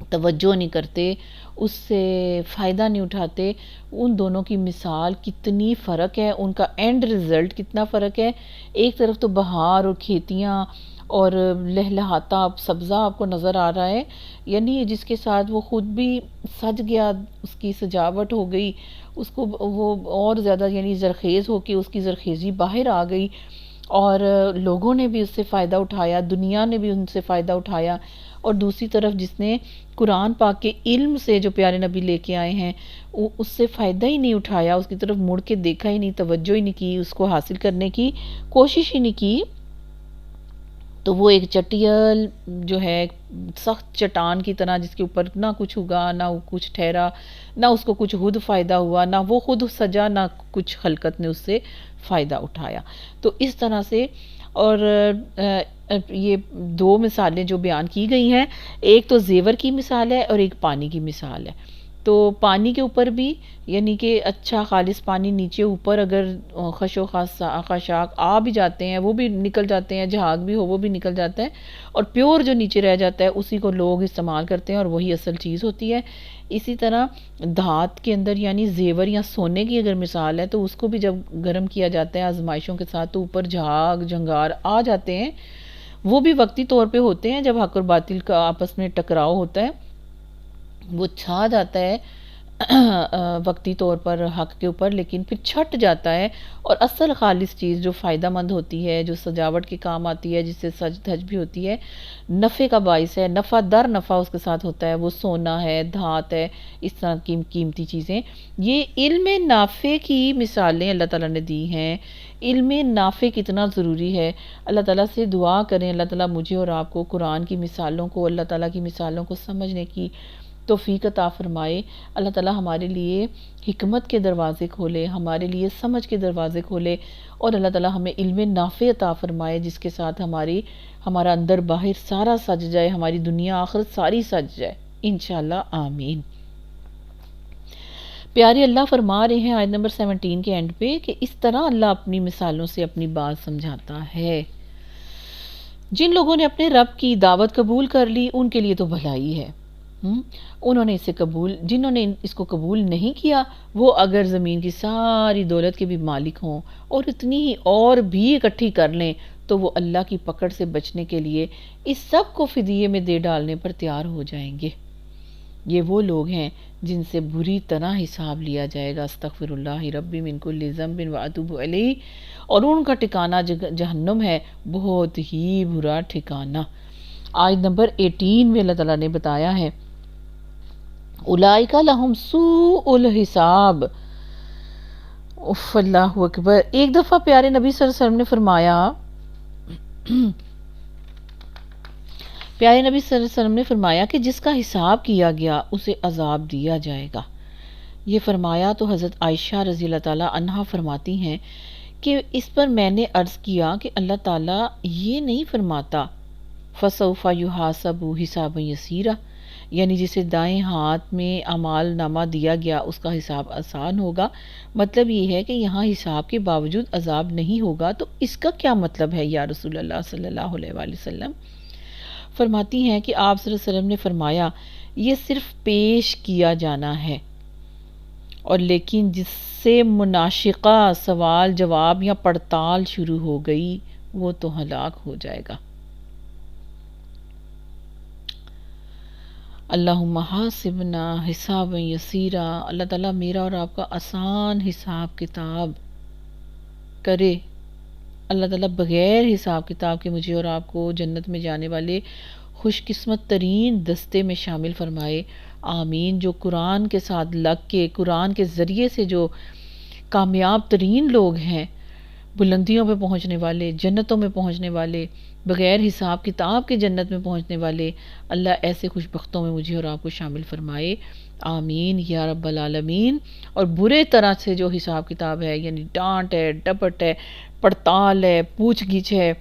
توجہ نہیں کرتے، اس سے فائدہ نہیں اٹھاتے، ان دونوں کی مثال کتنی فرق ہے، ان کا اینڈ رزلٹ کتنا فرق ہے۔ ایک طرف تو بہار اور کھیتیاں اور لہلہاتا سبزہ آپ کو نظر آ رہا ہے، یعنی جس کے ساتھ وہ خود بھی سج گیا، اس کی سجاوٹ ہو گئی، اس کو وہ اور زیادہ یعنی زرخیز ہو کے اس کی زرخیزی باہر آ گئی، اور لوگوں نے بھی اس سے فائدہ اٹھایا، دنیا نے بھی ان سے فائدہ اٹھایا، اور دوسری طرف جس نے قرآن پاک کے علم سے جو پیارے نبی لے کے آئے ہیں اس سے فائدہ ہی نہیں اٹھایا، اس کی طرف مڑ کے دیکھا ہی نہیں، توجہ ہی نہیں کی، اس کو حاصل کرنے کی کوشش ہی نہیں کی، تو وہ ایک چٹیل جو ہے سخت چٹان کی طرح، جس کے اوپر نہ کچھ اگا، نہ کچھ ٹھہرا، نہ اس کو کچھ خود فائدہ ہوا، نہ وہ خود سجا، نہ کچھ خلقت نے اس سے فائدہ اٹھایا۔ تو اس طرح سے، اور یہ دو مثالیں جو بیان کی گئی ہیں، ایک تو زیور کی مثال ہے اور ایک پانی کی مثال ہے۔ تو پانی کے اوپر بھی یعنی کہ اچھا خالص پانی نیچے اوپر اگر خش و خاشاک آ بھی جاتے ہیں وہ بھی نکل جاتے ہیں، جھاگ بھی ہو وہ بھی نکل جاتا ہے، اور پیور جو نیچے رہ جاتا ہے اسی کو لوگ استعمال کرتے ہیں اور وہی اصل چیز ہوتی ہے۔ اسی طرح دھات کے اندر یعنی زیور یا سونے کی اگر مثال ہے تو اس کو بھی جب گرم کیا جاتا ہے آزمائشوں کے ساتھ تو اوپر جھاگ جھنگار آ جاتے ہیں، وہ بھی وقتی طور پہ ہوتے ہیں، جب حق اور باطل کا آپس میں ٹکراؤ ہوتا ہے وہ چھا جاتا ہے وقتی طور پر حق کے اوپر، لیکن پھر چھٹ جاتا ہے، اور اصل خالص چیز جو فائدہ مند ہوتی ہے، جو سجاوٹ کے کام آتی ہے، جس سے سج دھج بھی ہوتی ہے، نفع کا باعث ہے، نفع در نفع اس کے ساتھ ہوتا ہے، وہ سونا ہے، دھات ہے، اس طرح کی قیمتی چیزیں۔ یہ علم نافع کی مثالیں اللہ تعالیٰ نے دی ہیں۔ علم نافع کتنا ضروری ہے، اللہ تعالیٰ سے دعا کریں اللہ تعالیٰ مجھے اور آپ کو قرآن کی مثالوں کو، اللہ تعالیٰ کی مثالوں کو سمجھنے کی توفیق عطا فرمائے۔ اللہ تعالیٰ ہمارے لیے حکمت کے دروازے کھولے، ہمارے لیے سمجھ کے دروازے کھولے، اور اللہ تعالیٰ ہمیں علم نافع عطا فرمائے جس کے ساتھ ہمارا اندر باہر سارا سج جائے، ہماری دنیا آخرت ساری سج جائے انشاءاللہ، آمین۔ پیارے اللہ فرما رہے ہیں آیت نمبر 17 کے اینڈ پہ کہ اس طرح اللہ اپنی مثالوں سے اپنی بات سمجھاتا ہے۔ جن لوگوں نے اپنے رب کی دعوت قبول کر لی ان کے لیے تو بھلائی ہے، انہوں نے جنہوں نے اس کو قبول نہیں کیا وہ اگر زمین کی ساری دولت کے بھی مالک ہوں اور اتنی ہی اور بھی اکٹھی کر لیں تو وہ اللہ کی پکڑ سے بچنے کے لیے اس سب کو فدیے میں دے ڈالنے پر تیار ہو جائیں گے۔ یہ وہ لوگ ہیں جن سے بری طرح حساب لیا جائے گا، استغفر اللہ ربی من کل ذنب واتوب الیہ، اور ان کا ٹھکانہ جہنم ہے، بہت ہی برا ٹھکانہ۔ آیت نمبر 18 میں اللہ تعالیٰ نے بتایا ہے اولئک لہم سوء الحساب۔ اللہ اکبر۔ ایک دفعہ پیارے نبی صلی اللہ علیہ وسلم نے فرمایا کہ جس کا حساب کیا گیا اسے عذاب دیا جائے گا۔ یہ فرمایا تو حضرت عائشہ رضی اللہ تعالیٰ عنہا فرماتی ہیں کہ اس پر میں نے عرض کیا کہ اللہ تعالیٰ یہ نہیں فرماتا فَسَوْفَ يُحَاسَبُ حِسَابًا يَسِيرًا، یعنی جسے دائیں ہاتھ میں اعمال نامہ دیا گیا اس کا حساب آسان ہوگا، مطلب یہ ہے کہ یہاں حساب کے باوجود عذاب نہیں ہوگا، تو اس کا کیا مطلب ہے یا رسول اللہ صلی اللہ علیہ وآلہ وسلم؟ فرماتی ہیں کہ آپ صلی اللہ علیہ وسلم نے فرمایا یہ صرف پیش کیا جانا ہے، اور لیکن جس سے مناشقہ سوال جواب یا پڑتال شروع ہو گئی وہ تو ہلاک ہو جائے گا۔ اللہم حاسبنا حسابا یسیرا، اللہ تعالیٰ میرا اور آپ کا آسان حساب کتاب کرے، اللہ تعالیٰ بغیر حساب کتاب کے مجھے اور آپ کو جنت میں جانے والے خوش قسمت ترین دستے میں شامل فرمائے، آمین۔ جو قرآن کے ساتھ لگ کے قرآن کے ذریعے سے جو کامیاب ترین لوگ ہیں، بلندیوں پہ پہنچنے والے، جنتوں میں پہنچنے والے، بغیر حساب کتاب کے جنت میں پہنچنے والے، اللہ ایسے خوش بختوں میں مجھے اور آپ کو شامل فرمائے، آمین یا رب العالمین۔ اور برے طرح سے جو حساب کتاب ہے، یعنی ڈانٹ ہے، ڈپٹ ہے، پڑتال ہے، پوچھ گچھ ہے،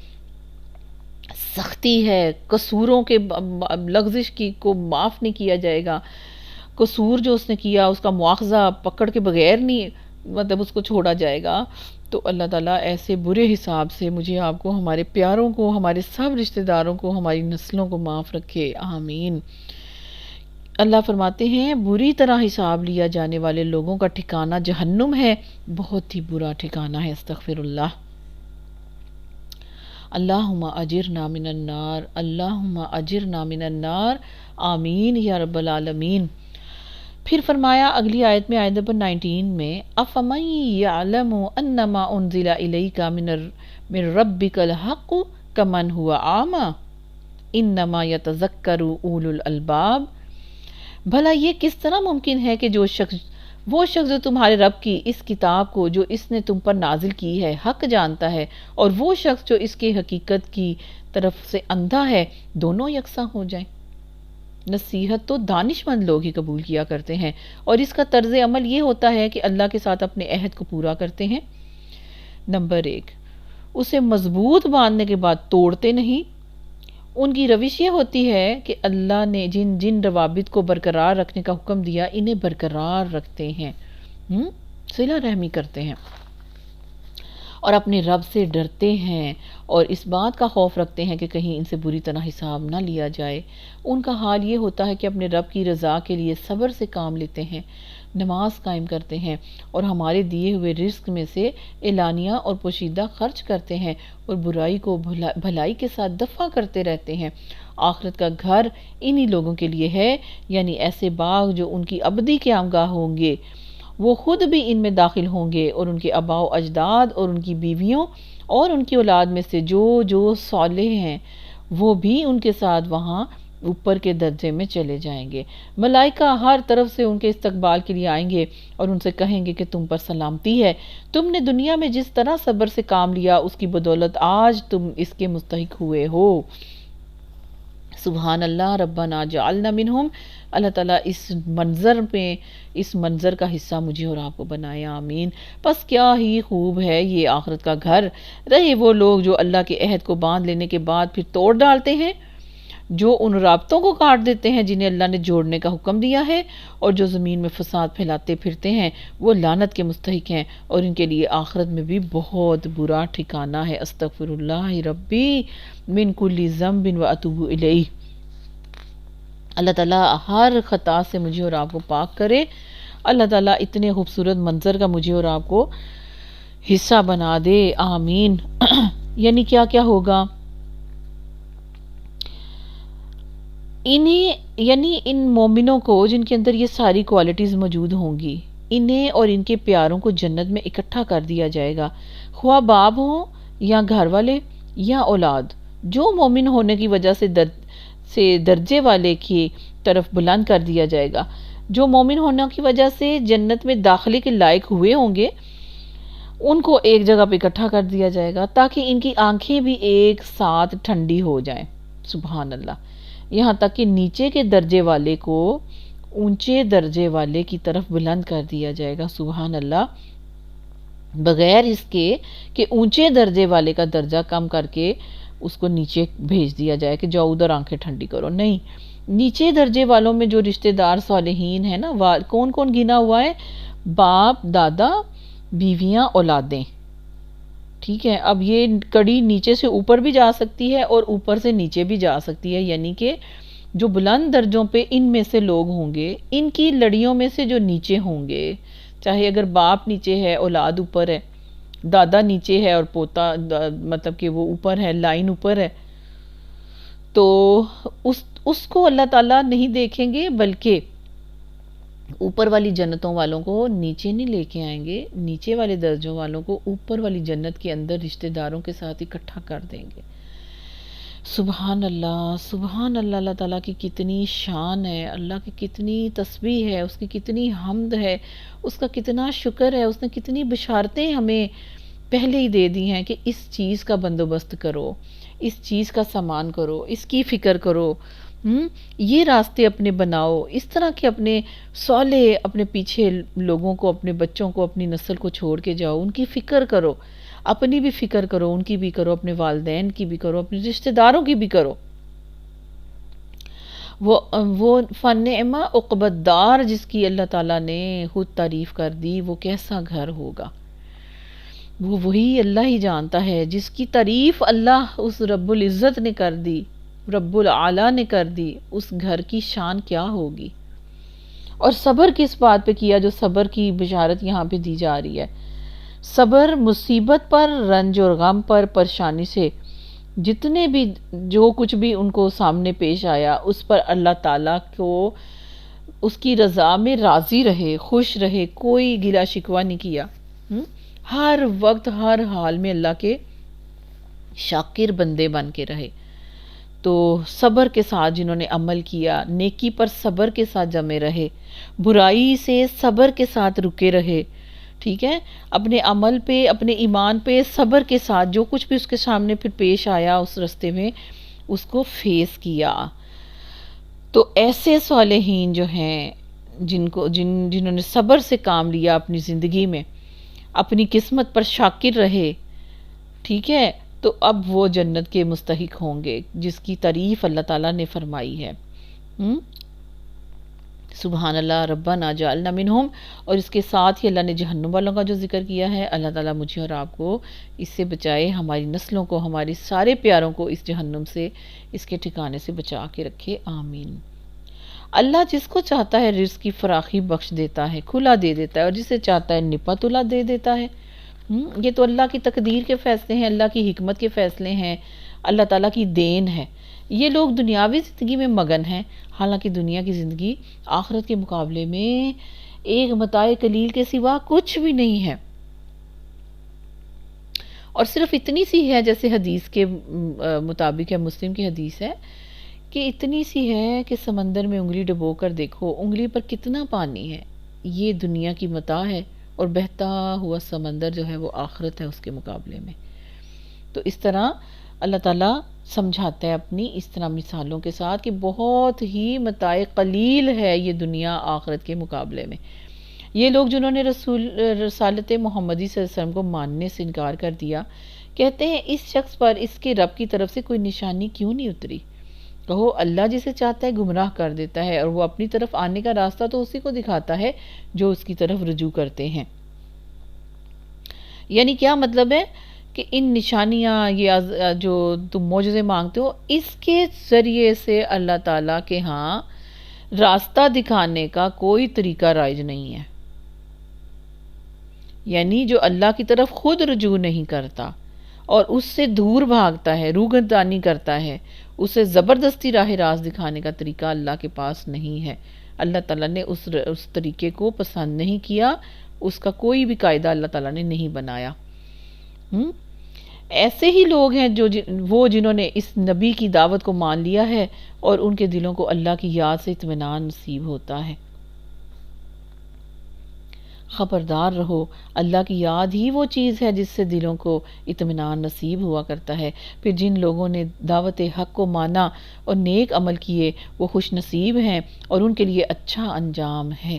سختی ہے، قصوروں کے لغزش کی کو معاف نہیں کیا جائے گا، قصور جو اس نے کیا اس کا مواخذہ پکڑ کے بغیر نہیں مطلب اس کو چھوڑا جائے گا، تو اللہ تعالیٰ ایسے برے حساب سے مجھے آپ کو، ہمارے پیاروں کو، ہمارے سب رشتہ داروں کو، ہماری نسلوں کو معاف رکھے، آمین۔ اللہ فرماتے ہیں بری طرح حساب لیا جانے والے لوگوں کا ٹھکانہ جہنم ہے، بہت ہی برا ٹھکانہ ہے، استغفر اللہ۔ اللہم اجرنا من النار، اللہم اجرنا من النار، آمین یا رب العالمین۔ پھر فرمایا اگلی آیت میں، آیت نمبر 19 میں، افمن یعلم انما انزل الیک من ربک الحق کمن هو اعمی انما یتذکر اولو الالباب۔ بھلا یہ کس طرح ممکن ہے کہ وہ شخص جو تمہارے رب کی اس کتاب کو جو اس نے تم پر نازل کی ہے حق جانتا ہے، اور وہ شخص جو اس کے حقیقت کی طرف سے اندھا ہے، دونوں یکساں ہو جائیں۔ نصیحت تو دانش مند لوگ ہی قبول کیا کرتے ہیں، اور اس کا طرز عمل یہ ہوتا ہے کہ اللہ کے ساتھ اپنے عہد کو پورا کرتے ہیں۔ نمبر 1، اسے مضبوط باندھنے کے بعد توڑتے نہیں۔ ان کی روش یہ ہوتی ہے کہ اللہ نے جن روابط کو برقرار رکھنے کا حکم دیا انہیں برقرار رکھتے ہیں، صلہ رحمی کرتے ہیں، اور اپنے رب سے ڈرتے ہیں، اور اس بات کا خوف رکھتے ہیں کہ کہیں ان سے بری طرح حساب نہ لیا جائے۔ ان کا حال یہ ہوتا ہے کہ اپنے رب کی رضا کے لیے صبر سے کام لیتے ہیں، نماز قائم کرتے ہیں، اور ہمارے دیے ہوئے رزق میں سے اعلانیہ اور پوشیدہ خرچ کرتے ہیں، اور برائی کو بھلائی کے ساتھ دفع کرتے رہتے ہیں۔ آخرت کا گھر انہی لوگوں کے لیے ہے، یعنی ایسے باغ جو ان کی ابدی قیامگاہ ہوں گے، وہ خود بھی ان میں داخل ہوں گے، اور ان کے آباء و اجداد اور ان کی بیویوں اور ان کی اولاد میں سے جو صالح ہیں وہ بھی ان کے ساتھ وہاں اوپر کے درجے میں چلے جائیں گے۔ ملائکہ ہر طرف سے ان کے استقبال کے لیے آئیں گے اور ان سے کہیں گے کہ تم پر سلامتی ہے، تم نے دنیا میں جس طرح صبر سے کام لیا اس کی بدولت آج تم اس کے مستحق ہوئے ہو۔ سبحان اللہ، ربنا جعلنا منہم۔ اللہ تعالیٰ اس منظر کا حصہ مجھے اور آپ کو بنائے، آمین۔ پس کیا ہی خوب ہے یہ آخرت کا گھر۔ رہے وہ لوگ جو اللہ کے عہد کو باندھ لینے کے بعد پھر توڑ ڈالتے ہیں، جو ان رابطوں کو کاٹ دیتے ہیں جنہیں اللہ نے جوڑنے کا حکم دیا ہے، اور جو زمین میں فساد پھیلاتے پھرتے ہیں، وہ لعنت کے مستحق ہیں، اور ان کے لیے آخرت میں بھی بہت برا ٹھکانہ ہے۔ استغفر اللہ ربی من کل ذنب واتوب الیہ۔ اللہ تعالیٰ ہر خطا سے مجھے اور آپ کو پاک کرے۔ اللہ تعالیٰ اتنے خوبصورت منظر کا مجھے اور آپ کو حصہ بنا دے، آمین۔ یعنی کیا کیا ہوگا؟ ان مومنوں کو جن کے اندر یہ ساری کوالٹیز موجود ہوں گی، انہیں اور ان کے پیاروں کو جنت میں اکٹھا کر دیا جائے گا، خواہ باپ ہوں یا گھر والے یا اولاد۔ جو مومن ہونے کی وجہ سے درجے والے کی طرف بلند کر دیا جائے گا، جو مومن ہونے کی وجہ سے جنت میں داخلے کے لائق ہوئے ہوں گے، ان کو ایک جگہ پہ اکٹھا کر دیا جائے گا تاکہ ان کی آنکھیں بھی ایک ساتھ ٹھنڈی ہو جائیں۔ سبحان اللہ۔ یہاں تک کہ نیچے کے درجے والے کو اونچے درجے والے کی طرف بلند کر دیا جائے گا، سبحان اللہ، بغیر اس کے کہ اونچے درجے والے کا درجہ کم کر کے اس کو نیچے بھیج دیا جائے کہ جاؤ ادھر آنکھیں ٹھنڈی کرو۔ نہیں، نیچے درجے والوں میں جو رشتہ دار صالحین ہیں نا، کون کون گنا ہوا ہے؟ باپ، دادا، بیویاں، اولادیں، ٹھیک ہے۔ اب یہ کڑی نیچے سے اوپر بھی جا سکتی ہے اور اوپر سے نیچے بھی جا سکتی ہے، یعنی کہ جو بلند درجوں پہ ان میں سے لوگ ہوں گے، ان کی لڑیوں میں سے جو نیچے ہوں گے، چاہے اگر باپ نیچے ہے، اولاد اوپر ہے، دادا نیچے ہے اور پوتا مطلب کہ وہ اوپر ہے، لائن اوپر ہے، تو اس کو اللہ تعالیٰ نہیں دیکھیں گے، بلکہ اوپر والی جنتوں والوں کو نیچے نہیں لے کے آئیں گے، نیچے والے درجوں والوں کو اوپر والی جنت کے اندر رشتہ داروں کے ساتھ اکٹھا کر دیں گے۔ سبحان اللہ، سبحان اللہ۔ اللہ تعالیٰ کی کتنی شان ہے، اللہ کی کتنی تسبیح ہے، اس کی کتنی حمد ہے، اس کا کتنا شکر ہے، اس نے کتنی بشارتیں ہمیں پہلے ہی دے دی ہیں کہ اس چیز کا بندوبست کرو، اس چیز کا سامان کرو، اس کی فکر کرو، یہ راستے اپنے بناؤ، اس طرح کے اپنے صالح اپنے پیچھے لوگوں کو، اپنے بچوں کو، اپنی نسل کو چھوڑ کے جاؤ، ان کی فکر کرو، اپنی بھی فکر کرو، ان کی بھی کرو، اپنے والدین کی بھی کرو، اپنے رشتہ داروں کی بھی کرو۔ وہ فنعما عقبت دار جس کی اللہ تعالیٰ نے خود تعریف کر دی، وہ کیسا گھر ہوگا، وہی اللہ ہی جانتا ہے۔ جس کی تعریف اللہ اس رب العزت نے کر دی، رب العالی نے کر دی، اس گھر کی شان کیا ہوگی۔ اور صبر کس بات پہ کیا؟ جو صبر کی بشارت یہاں پہ دی جا رہی ہے، صبر مصیبت پر، رنج اور غم پر، پریشانی سے جتنے بھی جو کچھ بھی ان کو سامنے پیش آیا اس پر اللہ تعالیٰ کو اس کی رضا میں راضی رہے، خوش رہے، کوئی گلہ شکوہ نہیں کیا۔ ہر وقت ہر حال میں اللہ کے شاکر بندے بن کے رہے۔ تو صبر کے ساتھ جنہوں نے عمل کیا، نیکی پر صبر کے ساتھ جمے رہے، برائی سے صبر کے ساتھ رکے رہے، ٹھیک ہے، اپنے عمل پہ، اپنے ایمان پہ صبر کے ساتھ جو کچھ بھی اس کے سامنے پھر پیش آیا اس رستے میں اس کو فیس کیا۔ تو ایسے صالحین جو ہیں جنہوں نے صبر سے کام لیا اپنی زندگی میں، اپنی قسمت پر شاکر رہے، ٹھیک ہے، تو اب وہ جنت کے مستحق ہوں گے جس کی تعریف اللہ تعالیٰ نے فرمائی ہے۔ سبحان اللہ ربنا جعلنا منہم، اور اس کے ساتھ ہی اللہ نے جہنم والوں کا جو ذکر کیا ہے، اللہ تعالیٰ مجھے اور آپ کو اس سے بچائے، ہماری نسلوں کو، ہماری سارے پیاروں کو اس جہنم سے، اس کے ٹھکانے سے بچا کے رکھے، آمین۔ اللہ جس کو چاہتا ہے رزق کی فراخی بخش دیتا ہے، کھلا دے دیتا ہے، اور جسے چاہتا ہے نپا تلا دے دیتا ہے۔ یہ تو اللہ کی تقدیر کے فیصلے ہیں، اللہ کی حکمت کے فیصلے ہیں، اللہ تعالیٰ کی دین ہے۔ یہ لوگ دنیاوی زندگی میں مگن ہیں، حالانکہ دنیا کی زندگی آخرت کے مقابلے میں ایک متاع قلیل کے سوا کچھ بھی نہیں ہے، اور صرف اتنی سی ہے، جیسے حدیث کے مطابق ہے، مسلم کی حدیث ہے کہ اتنی سی ہے کہ سمندر میں انگلی ڈبو کر دیکھو، انگلی پر کتنا پانی ہے، یہ دنیا کی متاع ہے، اور بہتا ہوا سمندر جو ہے وہ آخرت ہے اس کے مقابلے میں۔ تو اس طرح اللہ تعالیٰ سمجھاتا ہے اپنی اس طرح مثالوں کے ساتھ کہ بہت ہی متاع قلیل ہے یہ دنیا آخرت کے مقابلے میں۔ یہ لوگ جنہوں نے رسالت محمدی صلی اللہ علیہ وسلم کو ماننے سے انکار کر دیا، کہتے ہیں اس شخص پر اس کے رب کی طرف سے کوئی نشانی کیوں نہیں اتری؟ کہو اللہ جسے چاہتا ہے گمراہ کر دیتا ہے، اور وہ اپنی طرف آنے کا راستہ تو اسی کو دکھاتا ہے جو اس کی طرف رجوع کرتے ہیں۔ یعنی کیا مطلب ہے کہ ان نشانیاں، یہ جو تم معجزے مانگتے ہو، اس کے ذریعے سے اللہ تعالیٰ کے ہاں راستہ دکھانے کا کوئی طریقہ رائج نہیں ہے۔ یعنی جو اللہ کی طرف خود رجوع نہیں کرتا اور اس سے دور بھاگتا ہے، روگردانی کرتا ہے، اسے زبردستی راہ راست دکھانے کا طریقہ اللہ کے پاس نہیں ہے۔ اللہ تعالیٰ نے اس طریقے کو پسند نہیں کیا، اس کا کوئی بھی قاعدہ اللہ تعالیٰ نے نہیں بنایا۔ ایسے ہی لوگ ہیں وہ جنہوں نے اس نبی کی دعوت کو مان لیا ہے اور ان کے دلوں کو اللہ کی یاد سے اطمینان نصیب ہوتا ہے۔ خبردار رہو، اللہ کی یاد ہی وہ چیز ہے جس سے دلوں کو اطمینان نصیب ہوا کرتا ہے۔ پھر جن لوگوں نے دعوت حق کو مانا اور نیک عمل کیے وہ خوش نصیب ہیں اور ان کے لیے اچھا انجام ہے۔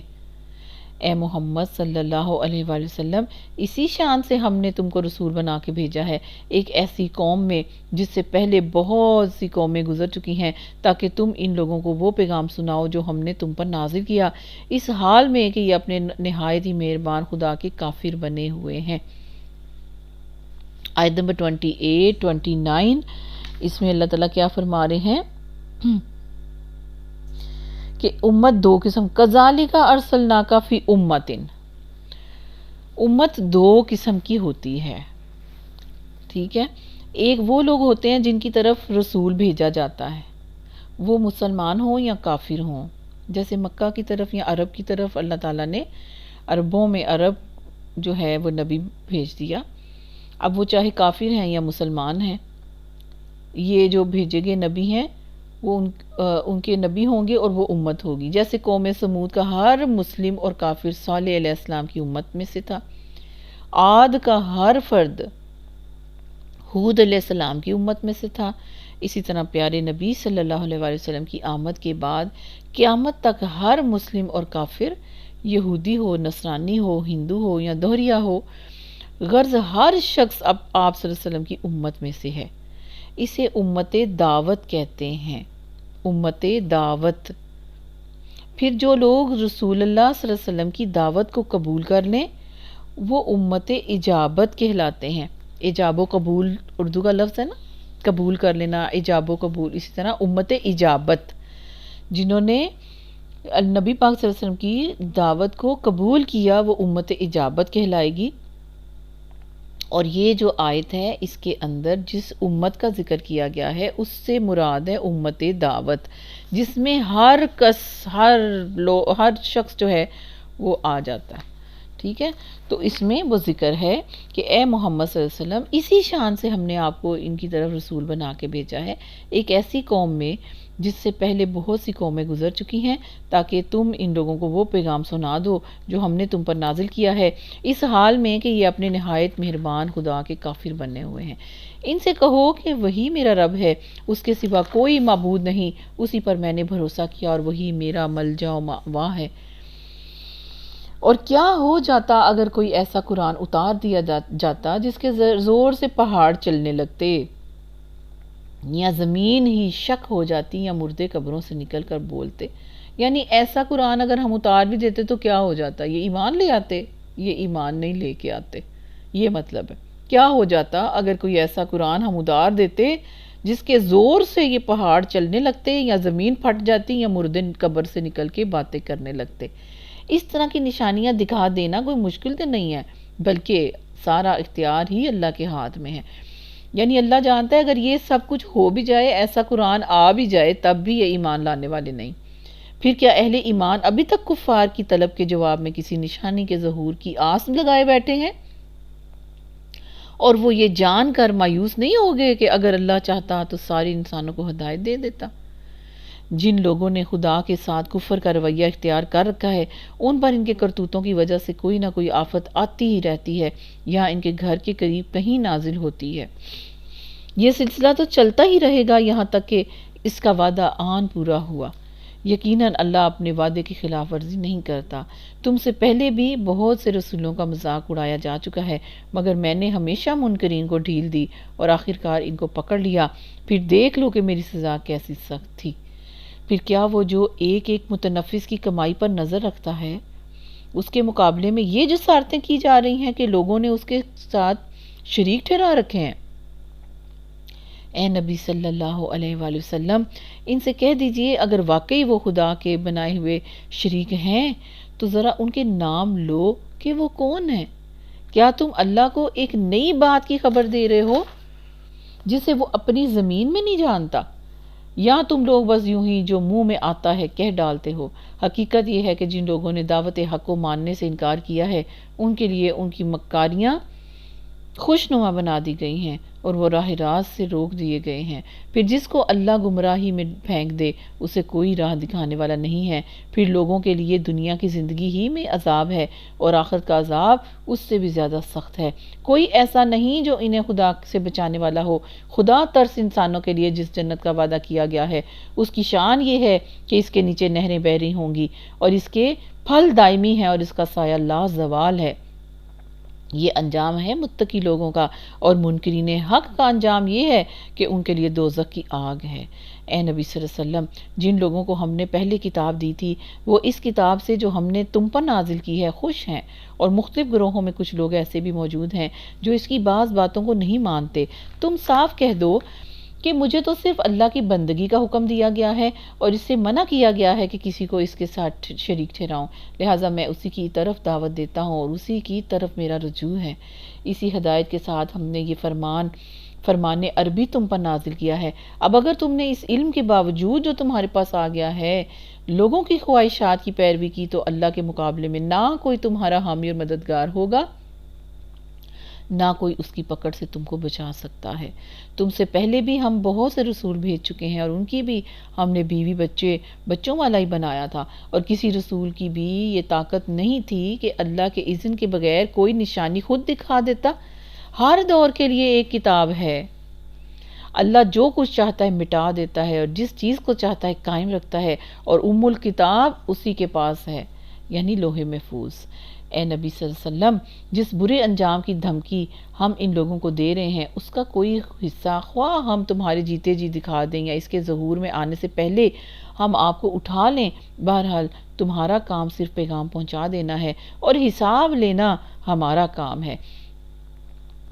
اے محمد صلی اللہ علیہ وآلہ وسلم، اسی شان سے ہم نے تم کو رسول بنا کے بھیجا ہے ایک ایسی قوم میں جس سے پہلے بہت سی قومیں گزر چکی ہیں، تاکہ تم ان لوگوں کو وہ پیغام سناؤ جو ہم نے تم پر نازل کیا، اس حال میں کہ یہ اپنے نہایت ہی مہربان خدا کے کافر بنے ہوئے ہیں۔ آیت نمبر 28 29، اس میں اللہ تعالیٰ کیا فرما رہے ہیں کہ امت دو قسم، کذالک ارسلناک فی امت دو قسم کی ہوتی ہے، ٹھیک ہے۔ ایک وہ لوگ ہوتے ہیں جن کی طرف رسول بھیجا جاتا ہے، وہ مسلمان ہوں یا کافر ہوں، جیسے مکہ کی طرف یا عرب کی طرف اللہ تعالیٰ نے عربوں میں عرب جو ہے وہ نبی بھیج دیا۔ اب وہ چاہے کافر ہیں یا مسلمان ہیں، یہ جو بھیجے گئے نبی ہیں وہ ان کے نبی ہوں گے اور وہ امت ہوگی، جیسے قوم سمود کا ہر مسلم اور کافر صالح علیہ السلام کی امت میں سے تھا، عاد کا ہر فرد ہود علیہ السلام کی امت میں سے تھا۔ اسی طرح پیارے نبی صلی اللہ علیہ وآلہ وسلم کی آمد کے بعد قیامت تک ہر مسلم اور کافر، یہودی ہو، نصرانی ہو، ہندو ہو یا دوہریا ہو، غرض ہر شخص اب آپ صلی اللہ علیہ وسلم کی امت میں سے ہے۔ اسے امت دعوت کہتے ہیں، امت دعوت۔ پھر جو لوگ رسول اللہ صلی اللہ علیہ وسلم کی دعوت کو قبول کر لیں وہ امت اجابت کہلاتے ہیں۔ اجاب و قبول اردو کا لفظ ہے نا، قبول کر لینا، اجاب و قبول، اسی طرح امت اجابت، جنہوں نے نبی پاک صلی اللہ علیہ وسلم کی دعوت کو قبول کیا وہ امت اجابت کہلائے گی۔ اور یہ جو آیت ہے اس کے اندر جس امت کا ذکر کیا گیا ہے اس سے مراد ہے امت دعوت، جس میں ہر شخص جو ہے وہ آ جاتا ہے، ٹھیک ہے۔ تو اس میں وہ ذکر ہے کہ اے محمد صلی اللہ علیہ وسلم، اسی شان سے ہم نے آپ کو ان کی طرف رسول بنا کے بھیجا ہے، ایک ایسی قوم میں جس سے پہلے بہت سی قومیں گزر چکی ہیں، تاکہ تم ان لوگوں کو وہ پیغام سنا دو جو ہم نے تم پر نازل کیا ہے، اس حال میں کہ یہ اپنے نہایت مہربان خدا کے کافر بنے ہوئے ہیں۔ ان سے کہو کہ وہی میرا رب ہے، اس کے سوا کوئی معبود نہیں، اسی پر میں نے بھروسہ کیا اور وہی میرا ملجا و مأواں ہے۔ اور کیا ہو جاتا اگر کوئی ایسا قرآن اتار دیا جاتا جس کے زور سے پہاڑ چلنے لگتے، یا زمین ہی شک ہو جاتی، یا مردے قبروں سے نکل کر بولتے۔ یعنی ایسا قرآن اگر ہم اتار بھی دیتے تو کیا ہو جاتا؟ یہ ایمان لے آتے؟ یہ ایمان نہیں لے کے آتے، یہ مطلب ہے۔ کیا ہو جاتا اگر کوئی ایسا قرآن ہم اتار دیتے جس کے زور سے یہ پہاڑ چلنے لگتے، یا زمین پھٹ جاتی، یا مردے قبر سے نکل کے باتیں کرنے لگتے۔ اس طرح کی نشانیاں دکھا دینا کوئی مشکل تو نہیں ہے، بلکہ سارا اختیار ہی اللہ کے ہاتھ میں ہے۔ یعنی اللہ جانتا ہے اگر یہ سب کچھ ہو بھی جائے، ایسا قرآن آ بھی جائے، تب بھی یہ ایمان لانے والے نہیں۔ پھر کیا اہل ایمان ابھی تک کفار کی طلب کے جواب میں کسی نشانی کے ظہور کی آس لگائے بیٹھے ہیں؟ اور وہ یہ جان کر مایوس نہیں ہو گئے کہ اگر اللہ چاہتا تو سارے انسانوں کو ہدایت دے دیتا؟ جن لوگوں نے خدا کے ساتھ کفر کا رویہ اختیار کر رکھا ہے، ان پر ان کے کرتوتوں کی وجہ سے کوئی نہ کوئی آفت آتی ہی رہتی ہے، یا ان کے گھر کے قریب کہیں نازل ہوتی ہے۔ یہ سلسلہ تو چلتا ہی رہے گا یہاں تک کہ اس کا وعدہ آن پورا ہوا۔ یقیناً اللہ اپنے وعدے کی خلاف ورزی نہیں کرتا۔ تم سے پہلے بھی بہت سے رسولوں کا مذاق اڑایا جا چکا ہے، مگر میں نے ہمیشہ منکرین کو ڈھیل دی اور آخرکار ان کو پکڑ لیا۔ پھر دیکھ لو کہ میری سزا کیسی سخت تھی۔ پھر کیا وہ جو ایک ایک متنفس کی کمائی پر نظر رکھتا ہے، اس کے مقابلے میں یہ جسارتیں کی جا رہی ہیں کہ لوگوں نے اس کے ساتھ شریک ٹھہرا رکھے ہیں۔ اے نبی صلی اللہ علیہ وآلہ وسلم، ان سے کہہ دیجئے اگر واقعی وہ خدا کے بنائے ہوئے شریک ہیں تو ذرا ان کے نام لو کہ وہ کون ہیں۔ کیا تم اللہ کو ایک نئی بات کی خبر دے رہے ہو جسے وہ اپنی زمین میں نہیں جانتا؟ یا تم لوگ بس یوں ہی جو منہ میں آتا ہے کہہ ڈالتے ہو؟ حقیقت یہ ہے کہ جن لوگوں نے دعوت حق کو ماننے سے انکار کیا ہے، ان کے لیے ان کی مکاریاں خوشنما بنا دی گئی ہیں اور وہ راہ راست سے روک دیے گئے ہیں۔ پھر جس کو اللہ گمراہی میں پھینک دے اسے کوئی راہ دکھانے والا نہیں ہے۔ پھر لوگوں کے لیے دنیا کی زندگی ہی میں عذاب ہے اور آخرت کا عذاب اس سے بھی زیادہ سخت ہے۔ کوئی ایسا نہیں جو انہیں خدا سے بچانے والا ہو۔ خدا ترس انسانوں کے لیے جس جنت کا وعدہ کیا گیا ہے اس کی شان یہ ہے کہ اس کے نیچے نہریں بہہ رہی ہوں گی اور اس کے پھل دائمی ہیں اور اس کا سایہ لا زوال ہے۔ یہ انجام ہے متقی لوگوں کا، اور منکرین حق کا انجام یہ ہے کہ ان کے لیے دوزخ کی آگ ہے۔ اے نبی صلی اللہ علیہ وسلم، جن لوگوں کو ہم نے پہلے کتاب دی تھی وہ اس کتاب سے جو ہم نے تم پر نازل کی ہے خوش ہیں، اور مختلف گروہوں میں کچھ لوگ ایسے بھی موجود ہیں جو اس کی بعض باتوں کو نہیں مانتے۔ تم صاف کہہ دو کہ مجھے تو صرف اللہ کی بندگی کا حکم دیا گیا ہے اور اس سے منع کیا گیا ہے کہ کسی کو اس کے ساتھ شریک ٹھہراؤں، لہٰذا میں اسی کی طرف دعوت دیتا ہوں اور اسی کی طرف میرا رجوع ہے۔ اسی ہدایت کے ساتھ ہم نے یہ فرمان عربی تم پر نازل کیا ہے۔ اب اگر تم نے اس علم کے باوجود جو تمہارے پاس آ گیا ہے لوگوں کی خواہشات کی پیروی کی تو اللہ کے مقابلے میں نہ کوئی تمہارا حامی اور مددگار ہوگا، نہ کوئی اس کی پکڑ سے تم کو بچا سکتا ہے۔ تم سے پہلے بھی ہم بہت سے رسول بھیج چکے ہیں اور ان کی بھی ہم نے بیوی بچوں والا ہی بنایا تھا، اور کسی رسول کی بھی یہ طاقت نہیں تھی کہ اللہ کے اذن کے بغیر کوئی نشانی خود دکھا دیتا۔ ہر دور کے لیے ایک کتاب ہے۔ اللہ جو کچھ چاہتا ہے مٹا دیتا ہے اور جس چیز کو چاہتا ہے قائم رکھتا ہے، اور الکتاب اسی کے پاس ہے، یعنی لوح محفوظ۔ اے نبی صلی اللہ علیہ وسلم، جس برے انجام کی دھمکی ہم ان لوگوں کو دے رہے ہیں اس کا کوئی حصہ خواہ ہم تمہارے جیتے جی دکھا دیں یا اس کے ظہور میں آنے سے پہلے ہم آپ کو اٹھا لیں، بہرحال تمہارا کام صرف پیغام پہنچا دینا ہے اور حساب لینا ہمارا کام ہے۔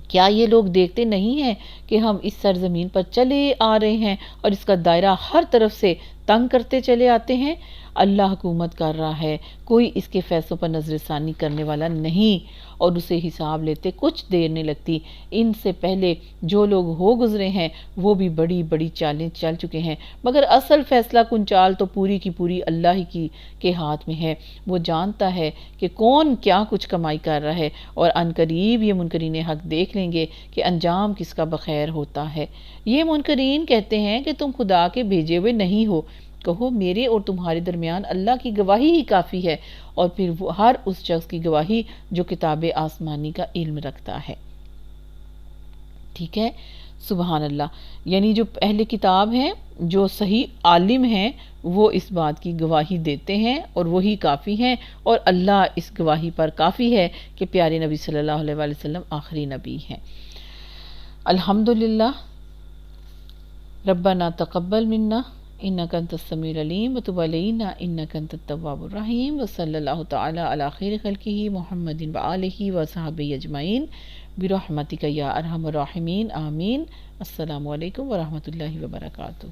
کیا یہ لوگ دیکھتے نہیں ہیں کہ ہم اس سرزمین پر چلے آ رہے ہیں اور اس کا دائرہ ہر طرف سے تنگ کرتے چلے آتے ہیں، اللہ حکومت کر رہا ہے، کوئی اس کے فیصلوں پر نظر ثانی کرنے والا نہیں اور اسے حساب لیتے کچھ دیر نہیں لگتی۔ ان سے پہلے جو لوگ ہو گزرے ہیں وہ بھی بڑی بڑی چالیں چل چکے ہیں، مگر اصل فیصلہ کن چال تو پوری کی پوری اللہ ہی کے ہاتھ میں ہے۔ وہ جانتا ہے کہ کون کیا کچھ کمائی کر رہا ہے، اور عنقریب یہ منکرین حق دیکھ لیں گے کہ انجام کس کا بخیر ہوتا ہے۔ یہ منکرین کہتے ہیں کہ تم خدا کے بھیجے ہوئے نہیں ہو، کہو میرے اور تمہارے درمیان اللہ کی گواہی ہی کافی ہے، اور پھر وہ ہر اس شخص کی گواہی جو کتاب آسمانی کا علم رکھتا ہے۔ ٹھیک ہے، سبحان اللہ۔ یعنی جو اہل کتاب ہیں، جو صحیح عالم ہیں، وہ اس بات کی گواہی دیتے ہیں اور وہی کافی ہیں، اور اللہ اس گواہی پر کافی ہے کہ پیارے نبی صلی اللہ علیہ وآلہ وسلم آخری نبی ہیں۔ الحمدللہ، ربنا تقبل منا انک انت السمیع العلیم وتب علینا انک انت التواب الرحیم، وصلی اللہ تعالی علی خیر خلقہ محمد وآلہ وصحبہ اجمعین برحمتک یا ارحم الراحمین، آمین۔ السلام علیکم ورحمۃ اللہ وبرکاتہ۔